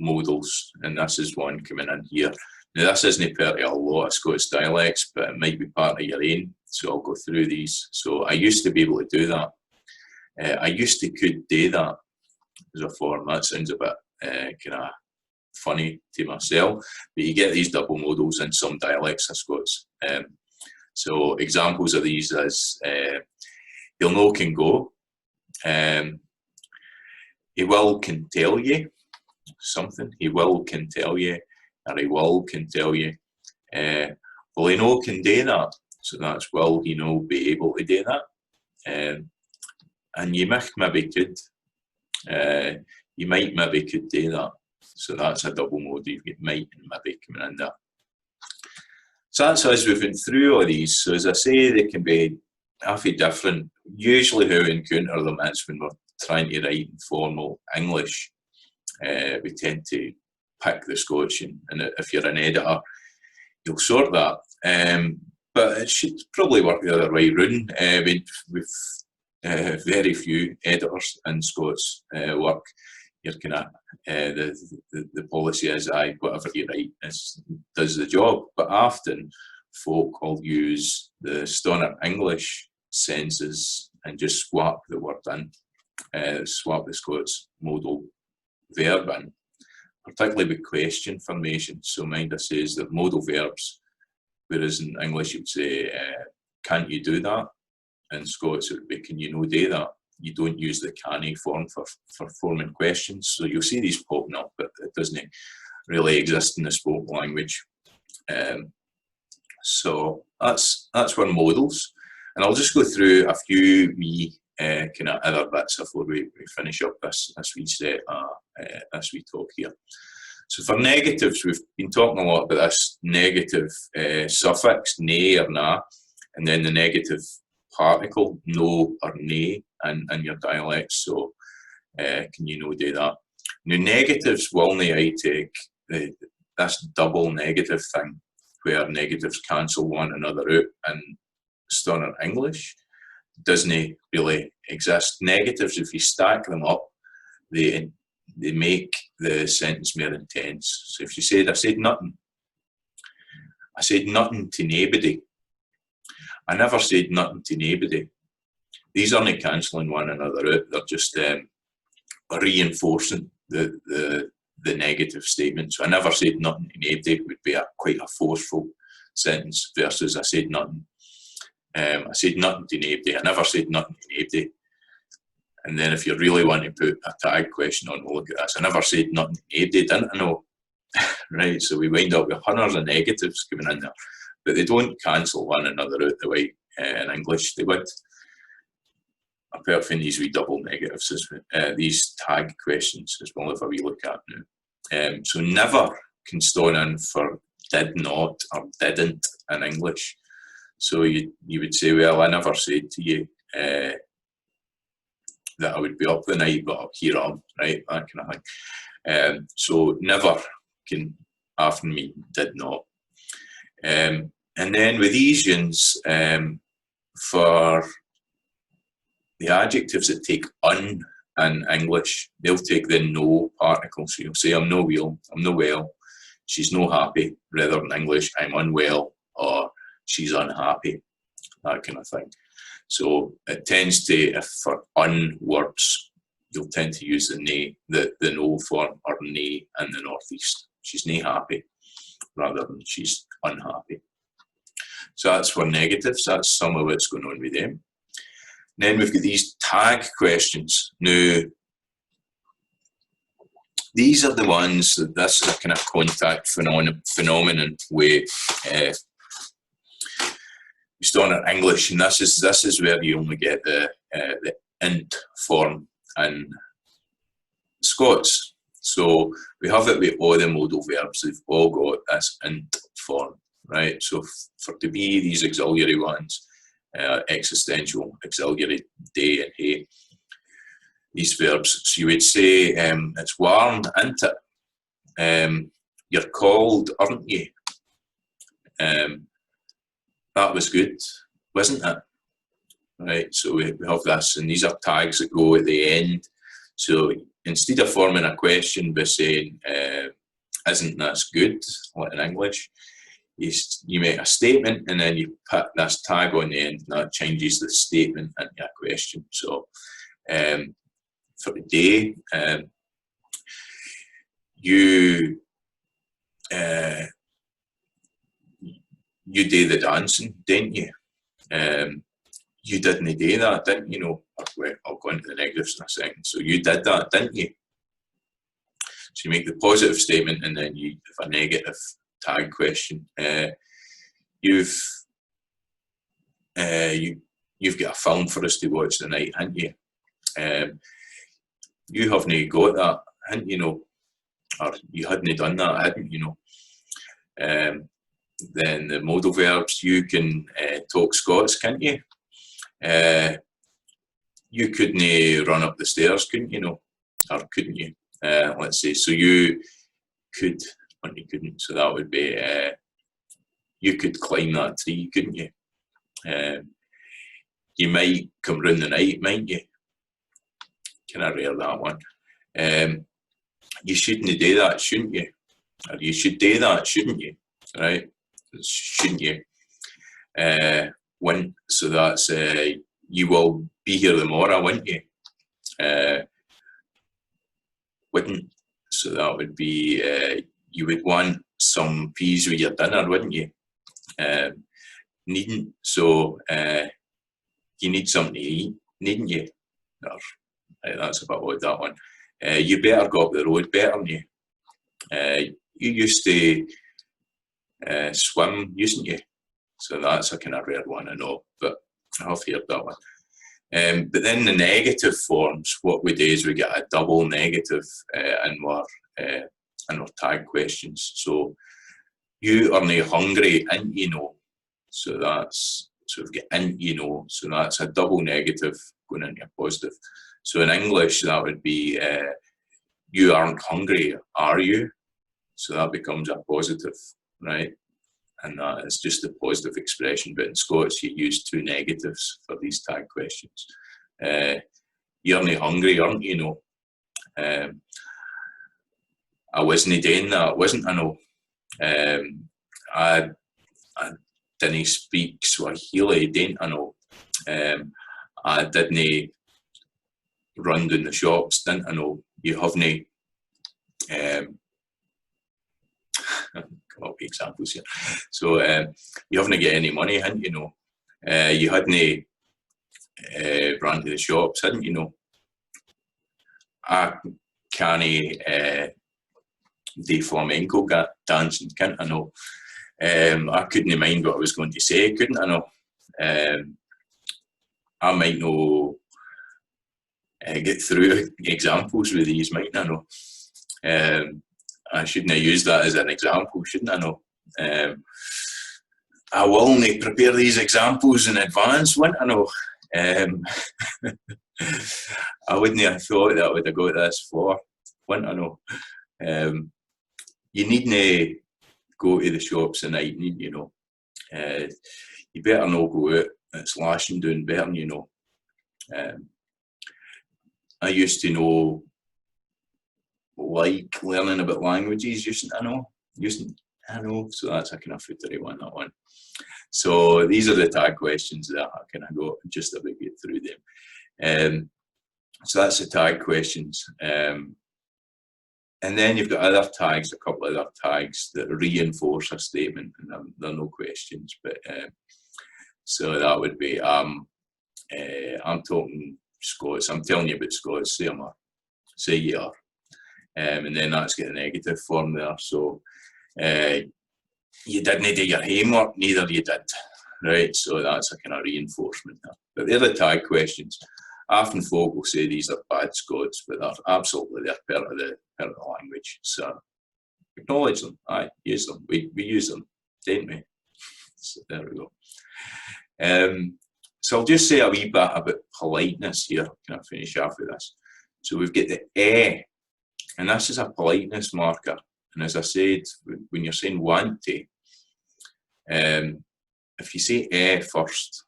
modals, and this is one coming in here. Now this isn't part of a lot of Scots dialects, but it might be part of your own, so I'll go through these. So I used to be able to do that. I used to could do that as a form. That sounds a bit kind of funny to myself, but you get these double modals in some dialects of Scots. So examples of these is he'll know can go, he will can tell you something, he will can tell you, or he will can tell you. Well, he know can do that, so that's will he know be able to do that. And you might maybe could, you might maybe could do that. So that's a double mode. You've got might and maybe coming in there. So that's as we've been through all these. So as I say, they can be halfway different. Usually how we encounter them is when we're trying to write in formal English. We tend to pick the Scotch, and if you're an editor, you'll sort that. But it should probably work the other way round. We've very few editors in Scots work. You're kind of the policy is whatever you write does the job, but often folk will use the standard English senses and just swap the word in, swap the Scots modal verb in, particularly with question formation. So Minder says that modal verbs, whereas in English you'd say, can't you do that? In Scots it would be, can you no do that? You don't use the canny form for forming questions. So you'll see these popping up, but it doesn't really exist in the spoken language. So that's one modals, and I'll just go through a few wee kind of other bits before we finish up this wee set, this wee talk here. So for negatives, we've been talking a lot about this negative suffix, ne or na, and then the negative particle, no or ne, in your dialects. So can you no do that? Now negatives will I take this double negative thing, where negatives cancel one another out in standard English. Doesn't really exist. Negatives, if you stack them up, they make the sentence more intense. So if you said, I said nothing to nobody. I never said nothing to nobody. These aren't cancelling one another out. They're just reinforcing the negative statement. So I never said nothing to nobody would be quite a forceful sentence versus I said nothing. I said nothing to nobody. I never said nothing to nobody. And then if you really want to put a tag question on, well, look at this. I never said nothing to nobody, didn't I know? Right, so we wind up with hundreds of negatives coming in there. But they don't cancel one another out the way in English they would. Apart from these wee double negatives, these tag questions as well, if we look at now. So never can stand in for did not or didn't in English. So you would say, well, I never said to you that I would be up the night, but here I am, right? That kind of thing. So never can often mean did not. And then with these ones, for the adjectives that take un in English, they'll take the no particle. So you'll say, I'm no well, she's no happy, rather than English, I'm unwell, or she's unhappy, that kind of thing. So it tends to, if for un words, you'll tend to use the no form, or nae in the northeast. She's nae happy, rather than she's unhappy. So that's for negatives. That's some of what's going on with them. Then we've got these tag questions. Now, these are the ones that this is a kind of contact phenomenon where we start in English, and this is where you only get the int form in Scots. So we have it with all the modal verbs. They've all got this int form, right? So for to be these auxiliary ones, existential, auxiliary, day and hey, these verbs. So you would say, it's warm, isn't it? You're cold, aren't you? That was good, wasn't it? Right, so we have this, and these are tags that go at the end. So instead of forming a question by saying, isn't this good, like in English, you make a statement and then you put this tag on the end, and that changes the statement into a question. So for today, you do the dancing, didn't you? You didn't do that, didn't you? No, I'll go into the negatives in a second. So you did that, didn't you? So you make the positive statement, and then you have a negative tag question. You've got a film for us to watch tonight, haven't you? You haven't got that, hadn't you? Know, or you hadn't done that, hadn't you? Know. Then the modal verbs, you can talk Scots, can't you? You couldn't run up the stairs, couldn't you? Know, or couldn't you? Let's say, so you could, but you couldn't. So that would be, you could climb that tree, couldn't you? You might come round the night, mightn't you? Kind of rare, that one. You shouldn't do that, shouldn't you? Or you should do that, shouldn't you? Right? Shouldn't you? When, so that's you will be here tomorrow, wouldn't you? Wouldn't. So that would be you would want some peas with your dinner, wouldn't you? Needn't. So you need something to eat, needn't you? Or, that's a bit odd, that one. You better go up the road, better than you. you used to swim, used you? So that's a kind of rare one, I know, but I have heard that one. But then the negative forms, what we do is we get a double negative in our tag questions. So you are nae hungry, ain't you know? So we've got ain't you know, so that's a double negative going into a positive. So in English that would be you aren't hungry, are you? So that becomes a positive, right? And that is just a positive expression, but in Scots you use two negatives for these tag questions. You're nae hungry, aren't you know? I wasn't doing that, wasn't I know? I didn't speak Swahili, didn't I know? I didn't run down the shops, didn't I know? You haven't come up with examples here. So you haven't got any money, hadn't you know? You hadn't run to the shops, hadn't you know? I can't do flamenco dancing, can't I know? I couldn't mind what I was going to say, couldn't I know? I might not get through examples with these, mightn't I know? I shouldn't have used that as an example, shouldn't I know? I will not prepare these examples in advance, wouldn't I know? I wouldn't have thought that I would have got this far, wouldn't I know? You needn't go to the shops at night, need you know? You better not go out, it's lashing down better, you know? I used to know, like learning about languages, used I know, so that's a kind of footery one, that one. So these are the tag questions that I kind of got just about get through them. So that's the tag questions. And then you've got other tags, a couple of other tags that reinforce a statement, and they're no questions, but so that would be, I'm talking Scots, I'm telling you about Scots, say you are. And then that's got a negative form there. So you didn't do your homework, neither you did, right? So that's a kind of reinforcement there. But they're the tag questions. Often folk will say these are bad Scots, but they're absolutely, they're part of the language. So acknowledge them, use them. We use them, don't we? So there we go. So I'll just say a wee bit about politeness here. Can I finish off with this? So we've got the and this is a politeness marker. And as I said, when you're saying want to, if you say first,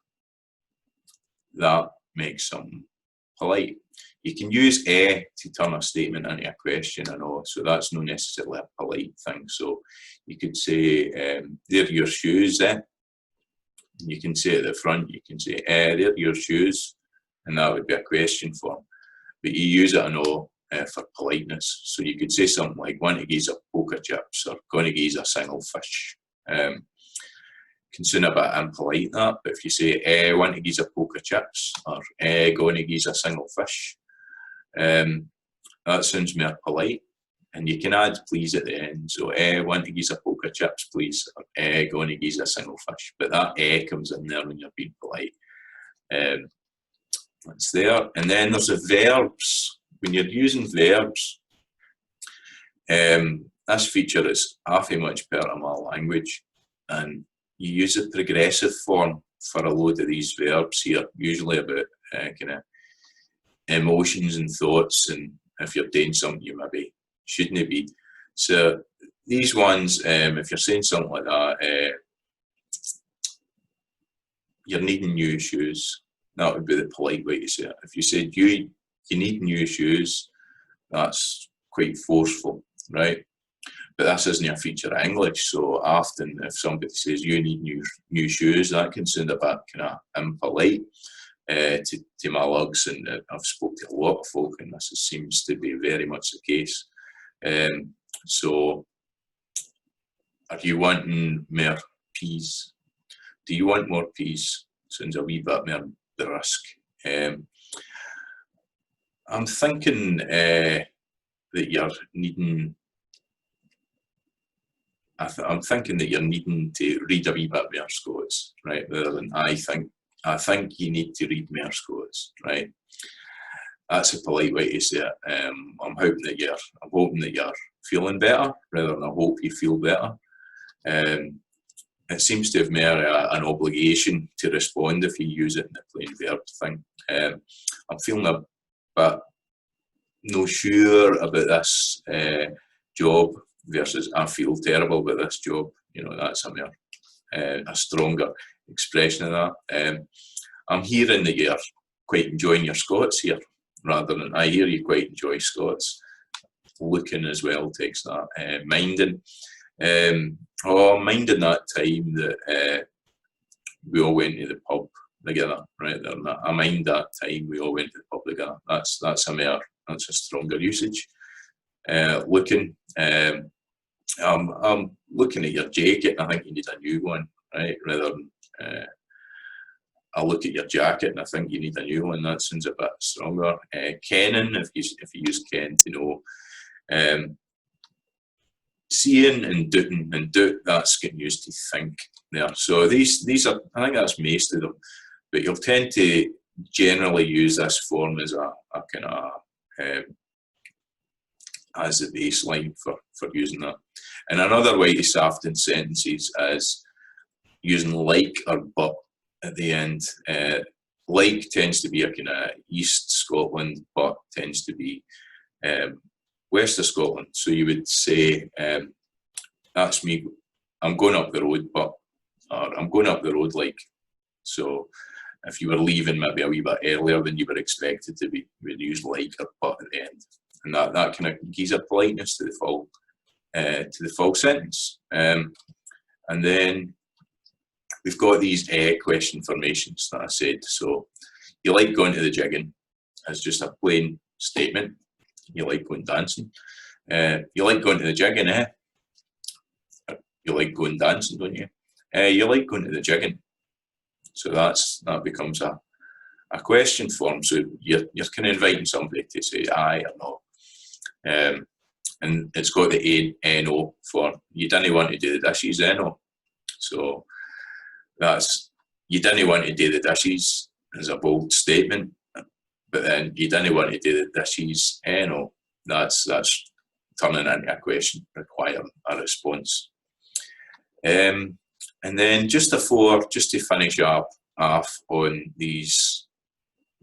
that makes something polite. You can use to turn a statement into a question, I know, so that's not necessarily a polite thing. So you could say, they're your shoes, You can say at the front, you can say, they're your shoes, and that would be a question form. But you use it, I know, for politeness. So you could say something like, want to give a poker chips, or going to give a single fish. Can sound a bit impolite, that, but if you say, want to give a poker chips, or going to give a single fish, that sounds more polite. And you can add please at the end. So, want to give a poker chips, please, or going to give a single fish. But that comes in there when you're being polite. That's there. And then there's the verbs. When you're using verbs, this feature is half much part of my language, and you use the progressive form for a load of these verbs here, usually about kind of emotions and thoughts, and if you're doing something you maybe shouldn't be. So these ones, if you're saying something like that, you're needing new shoes, that would be the polite way to say it. If you said you need new shoes, that's quite forceful, right? But this isn't a feature of English, so often if somebody says you need new shoes, that can sound a bit kind of impolite to my lugs, and I've spoken to a lot of folk, and this seems to be very much the case. So, are you wanting more peas? Do you want more peas? Sounds a wee bit more brisk. I'm thinking that you're needing I'm thinking that you're needing to read a wee bit more Scots, right? Rather than I think you need to read more Scots, right? That's a polite way to say it. I'm hoping that you're feeling better, rather than I hope you feel better. It seems to have more an obligation to respond if you use it in the plain verb thing. I'm feeling a bit no sure about this job versus I feel terrible about this job. You know, that's a stronger expression of that. I'm hearing that you're quite enjoying your Scots here, rather than I hear you quite enjoy Scots. Looking as well takes that. Minding. Minding that time that we all went to the pub together, right there. I mind that time we all went to the pub together. That's a stronger usage. Looking. I'm looking at your jacket and I think you need a new one, right? Rather than I look at your jacket and I think you need a new one. That sounds a bit stronger. Kenning, if you use ken to know. Seeing and doing, and do, that's getting used to think there. So these are, I think that's most of them, but you'll tend to generally use this form as a kind of as the baseline for using that. And another way to soften sentences is using like or but at the end. Like tends to be a kind of East Scotland, but tends to be west of Scotland. So you would say, that's me, I'm going up the road, but, or I'm going up the road like. So if you were leaving maybe a wee bit earlier than you were expected to be, you would use like or but at the end. And that kind of gives a politeness to the full sentence. And then we've got these question formations that I said. So you like going to the jigging as just a plain statement. You like going dancing. You like going to the jigging, eh? You like going dancing, don't you? You like going to the jigging. So that becomes a question form. So you're kind of inviting somebody to say aye or no. And it's got the no for you didn't want to do the dishes, no. So that's you didn't want to do the dishes is a bold statement, but then you didn't want to do the dishes, no. That's turning into a question requiring a response. And then just to finish up off on these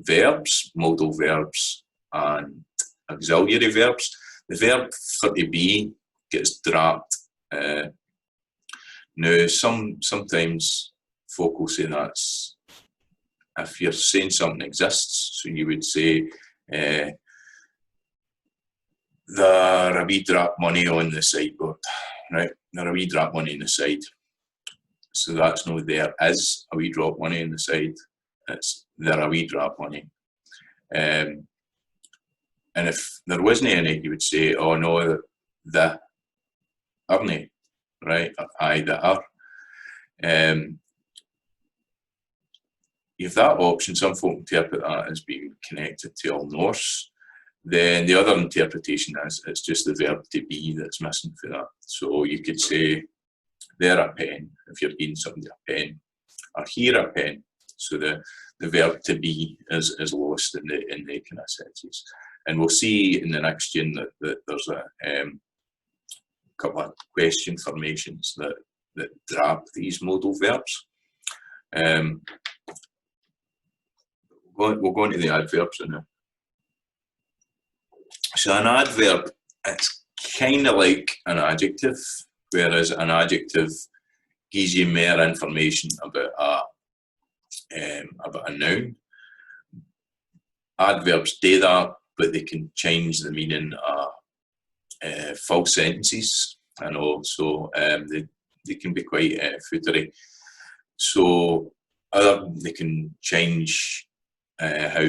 verbs, modal verbs and auxiliary verbs. The verb for to be gets dropped. Now, sometimes folk will say that's if you're saying something exists. So you would say there a wee drop money on the sideboard, right? There a wee drop money on the side. So that's no there is a wee drop money on the side. It's there a wee drop money. And if there wasn't any, you would say, oh no, the aren't, right? I the are. If that option, some folk interpret that as being connected to Old Norse. Then the other interpretation is it's just the verb to be that's missing for that. So you could say, there a pen, if you're giving somebody a pen, or here a pen. So the verb to be is lost in the kind of senses. And we'll see in the next unit that there's a couple of question formations that drop these modal verbs. We'll go into the adverbs now. So an adverb, it's kind of like an adjective, whereas an adjective gives you more information about a noun. Adverbs do that, but they can change the meaning of full sentences, and also they can be quite footery. So they can change how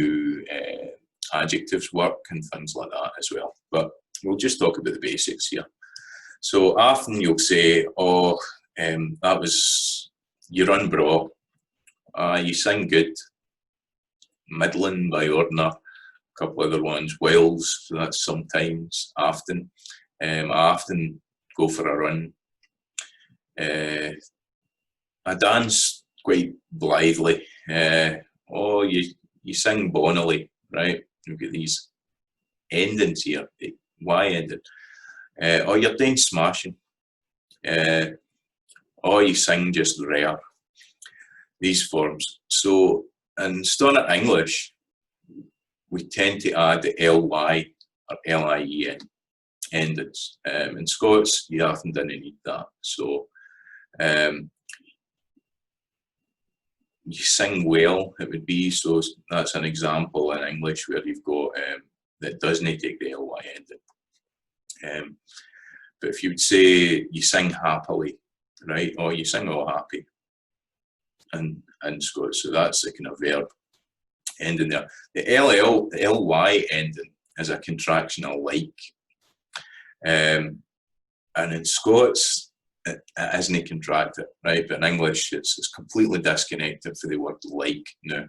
adjectives work and things like that as well. But we'll just talk about the basics here. So often you'll say, oh, that was, you run braw, you sing good, middling by ordinary, a couple other ones, whiles, so that's sometimes, often. I often go for a run. I dance quite blithely. Or you sing bonnily, right? You've got these endings here, the Y ending. Or you're doing smashing. Or you sing just rare. These forms. So in Standard English, we tend to add the ly or lie endings. In Scots, you often don't need that. So you sing well, it would be. So that's an example in English where you've got that doesn't take the ly ending. But if you would say you sing happily, right, or you sing all happy, and Scots, so that's the kind of verb ending there. The ly ending is a contraction of like, and in Scots it isn't contracted, right? But in English it's completely disconnected for the word like now.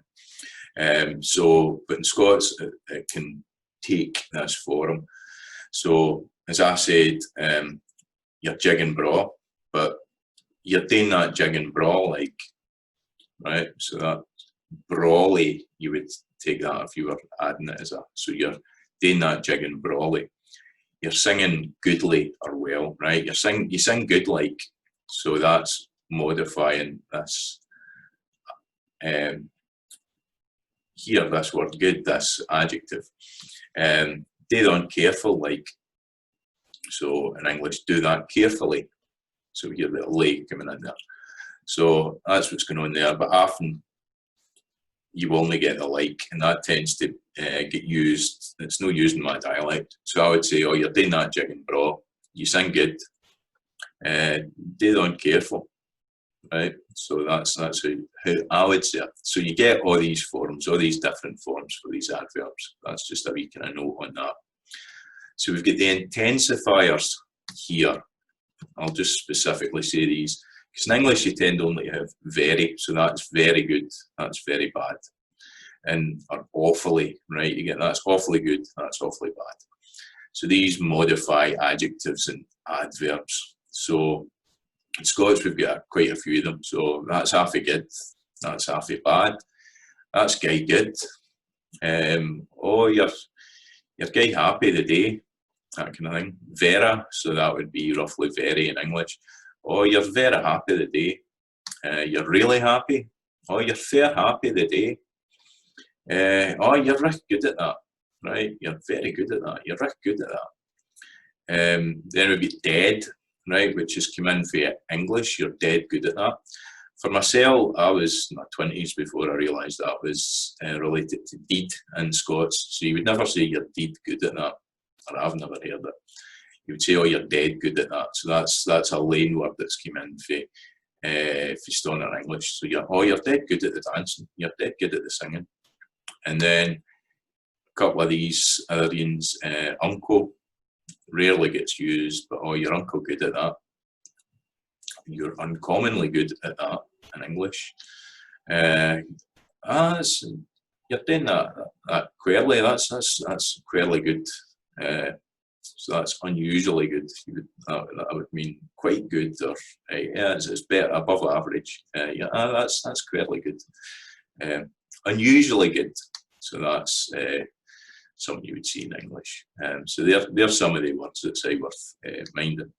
But in Scots it can take this form. So as I said, you're jigging bra, but you're doing that jigging bra like, right? So that brawly, you would take that if you were adding it as a, so you're doing that jigging brawly. You're singing goodly or well, right? You sing good like, so that's modifying this. Here, this word good, this adjective. Dead on careful like, so in English, do that carefully. So you have the like coming in there. So that's what's going on there. But often you only get the like, and that tends to get used. It's not used in my dialect. So I would say, oh, you're doing that jigging bra. You sing good. Dead on careful, right? So that's how I would say it. So you get all these forms, all these different forms for these adverbs. That's just a wee kind of note on that. So we've got the intensifiers here. I'll just specifically say these, because in English you tend only to have very, so that's very good, that's very bad, and or awfully, right? You get that's awfully good, that's awfully bad. So these modify adjectives and adverbs. So in Scots we've got quite a few of them. So that's halfy good, that's halfy bad, that's guy good. Oh, you're guy happy the day, that kind of thing. Vera, so that would be roughly very in English. Oh, you're very happy the day. You're really happy. Oh, you're fair happy the day. Oh, you're really good at that, right? You're very good at that. You're really good at that. Then we'd be dead, right, which has come in for English. You're dead good at that. For myself, I was in my 20s before I realised that was related to deed in Scots. So you would never say you're deed good at that, or I've never heard it. You would say, oh, you're dead good at that. So that's a lane word that's come in for Standard English. So you're dead good at the dancing. You're dead good at the singing. And then a couple of these other ones, uncle rarely gets used, but oh, your uncle good at that. You're uncommonly good at that in English. You're doing that queerly. That's queerly good. So that's unusually good. That would mean quite good, or yeah, it's better, above average. Yeah, that's queerly good. Unusually good. So that's something you would see in English. So there's some of the words that say worth minding.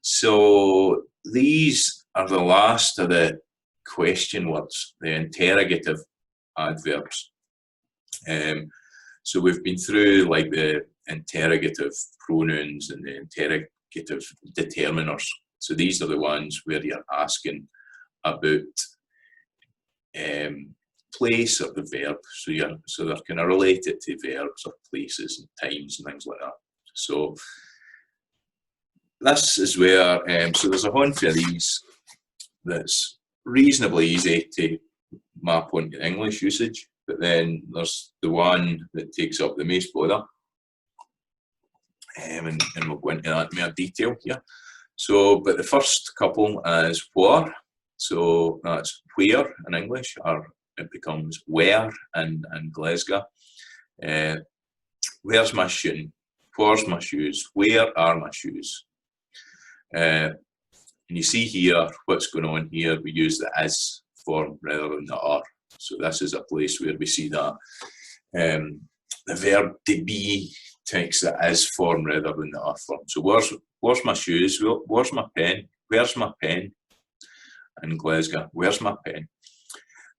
So these are the last of the question words, the interrogative adverbs. So we've been through like the interrogative pronouns and the interrogative determiners. So these are the ones where you're asking about place of the verb. So they're kind of related to verbs or places and times and things like that. So this is where, so there's a bunch of these that's reasonably easy to map onto English usage, but then there's the one that takes up the most bother. And we'll go into that in more detail here. So, but the first couple is where. So that's where in English, or it becomes where in Glasgow. Where's my shoe? Where's my shoes? Where are my shoes? And you see here what's going on here. We use the as form rather than the are. So this is a place where we see that the verb to be takes the as form rather than the are form. So where's my shoes? Where's my pen? Where's my pen? In Glasgow, where's my pen?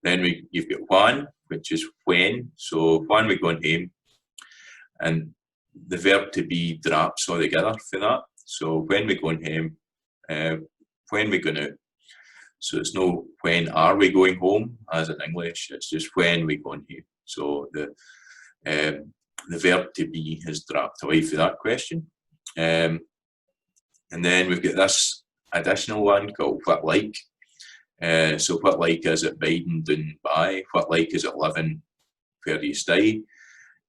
Then you've got when, which is when. So when we're going home, and the verb to be drops all together for that. So when we're going home, when we're going out. So it's no when are we going home as in English. It's just when we're going home. So the verb to be has dropped away for that question. And then we've got this additional one called what like. So what like is it biding down by? What like is it living where you stay?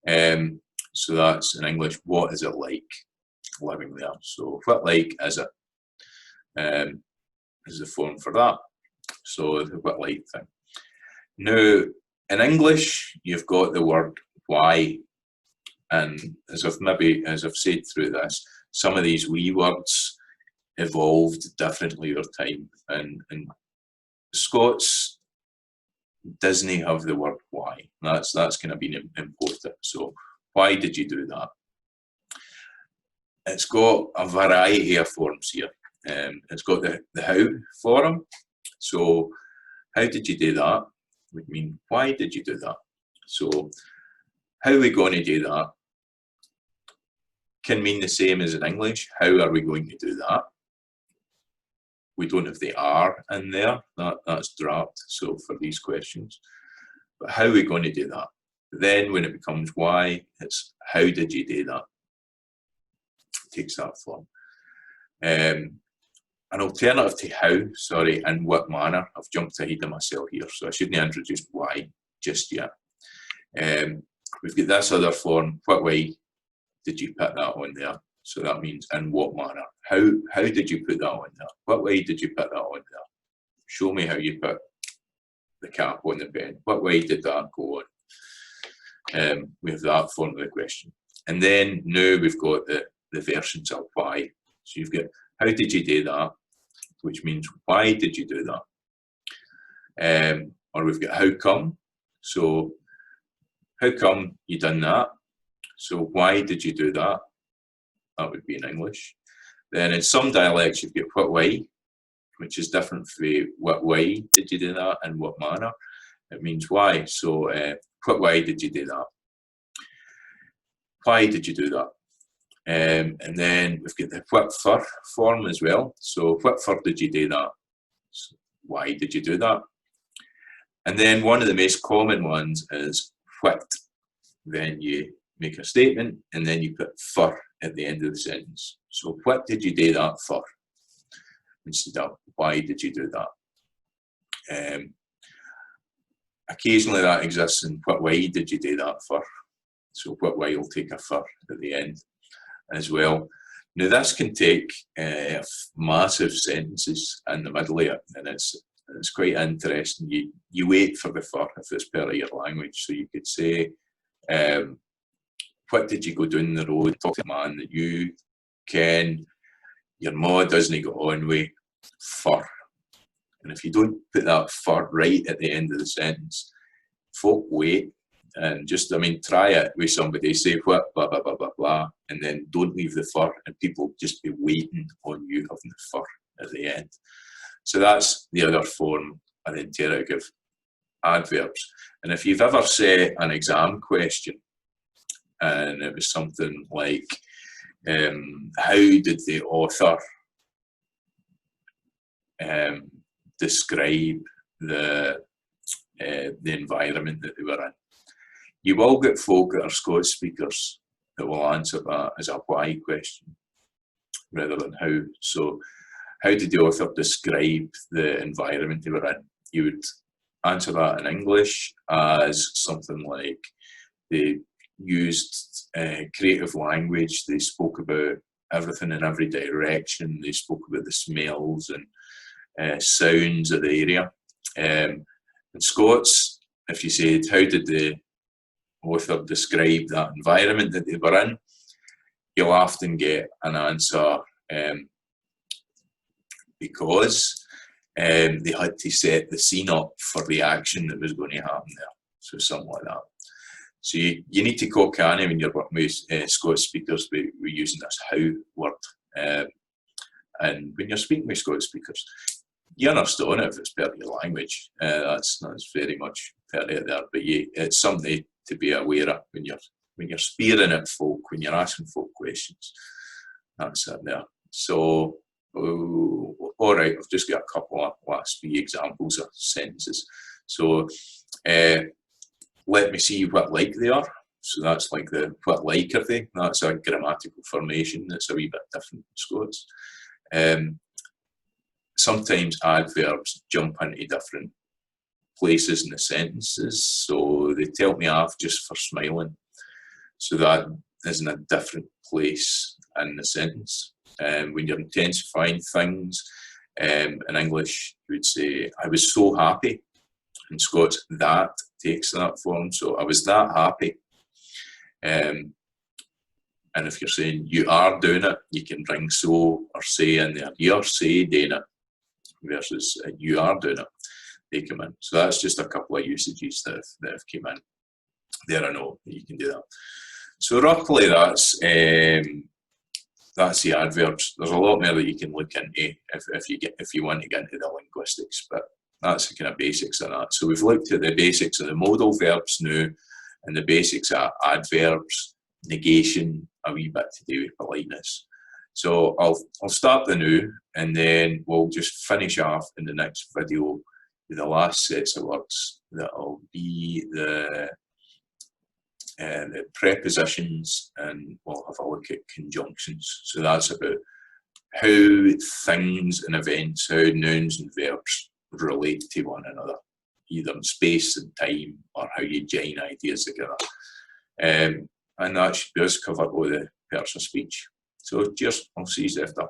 So that's in English, what is it like living there? So what like is it? Is the form for that. So the what like thing. Now in English you've got the word why, and as I've said through this, some of these wee words evolved differently over time, and Scots doesn't have the word why. That's kind of been important. So why did you do that? It's got a variety of forms here. It's got the how form. So how did you do that would mean why did you do that? So how are we going to do that can mean the same as in English. How are we going to do that? We don't have the are in there. That's dropped. So for these questions, but how are we going to do that? Then when it becomes why, it's how did you do that? It takes that form. An alternative to how, sorry, in what manner. I've jumped ahead of myself here, so I shouldn't have introduced why just yet. We've got this other form. What way did you put that on there? So that means in what manner. How did you put that on there? What way did you put that on there? Show me how you put the cap on the pen. What way did that go on? We have that form of the question. And then now we've got the versions of why. So you've got how did you do that, which means why did you do that? Or we've got how come. So how come you done that? So why did you do that? That would be in English. Then in some dialects you've got what way, which is different for what way did you do that and what manner. It means why. So what way did you do that? Why did you do that? And then we've got the what for form as well. So what for did you do that? So why did you do that? And then one of the most common ones is what. Then you make a statement and then you put for at the end of the sentence. So what did you do that for? Instead of why did you do that? Occasionally that exists in what way did you do that for? So what way will take a for at the end as well. Now this can take massive sentences in the middle of it, and it's quite interesting. You wait for the for if it's per your language. So you could say, what did you go down the road, talk to a man that you ken, your ma doesn't go on with for. And if you don't put that for right at the end of the sentence, folk wait and just, try it with somebody, say what, blah, blah, blah, blah, blah, and then don't leave the for, and people just be waiting on you having the for at the end. So that's the other form of interrogative adverbs. And if you've ever set an exam question and it was something like, how did the author describe the environment that they were in? You will get folk that are Scots speakers that will answer that as a why question rather than how. So how did the author describe the environment they were in? You would answer that in English as something like they used creative language, they spoke about everything in every direction, they spoke about the smells and sounds of the area. In Scots, if you said, how did the author describe that environment that they were in, you'll often get an answer, because they had to set the scene up for the action that was going to happen there. So something like that. So you need to go canny when you're working with Scots speakers. We're using this how word. And when you're speaking with Scots speakers, you understand it if it's part of your language. That's very much part of there. But it's something to be aware of when you're spearing at folk, when you're asking folk questions. That's it there. So, all right, I've just got a couple of last few examples of sentences. So, let me see what like they are. So that's like the what like are they? That's a grammatical formation that's a wee bit different in Scots. Sometimes adverbs jump into different places in the sentences. So they tell me off just for smiling. So that is in a different place in the sentence. When you're intensifying things, in English, you would say, I was so happy. In Scots, that takes that form. So I was that happy. And if you're saying you are doing it, you can bring so or say in there. You're say doing it versus you are doing it. They come in. So that's just a couple of usages that have come in. There I know you can do that. So roughly that's the adverbs. There's a lot more that you can look into if you want to get into the linguistics, but that's the kind of basics of that. So we've looked at the basics of the modal verbs now, and the basics of adverbs, negation, a wee bit to do with politeness. So I'll start the now, and then we'll just finish off in the next video with the last sets of words. That'll be the prepositions, and we'll have a look at conjunctions. So that's about how things and events, how nouns and verbs relate to one another, either in space and time or how you join ideas together. And that should be us covered with the Pairts of speech. So cheers, I'll see you after.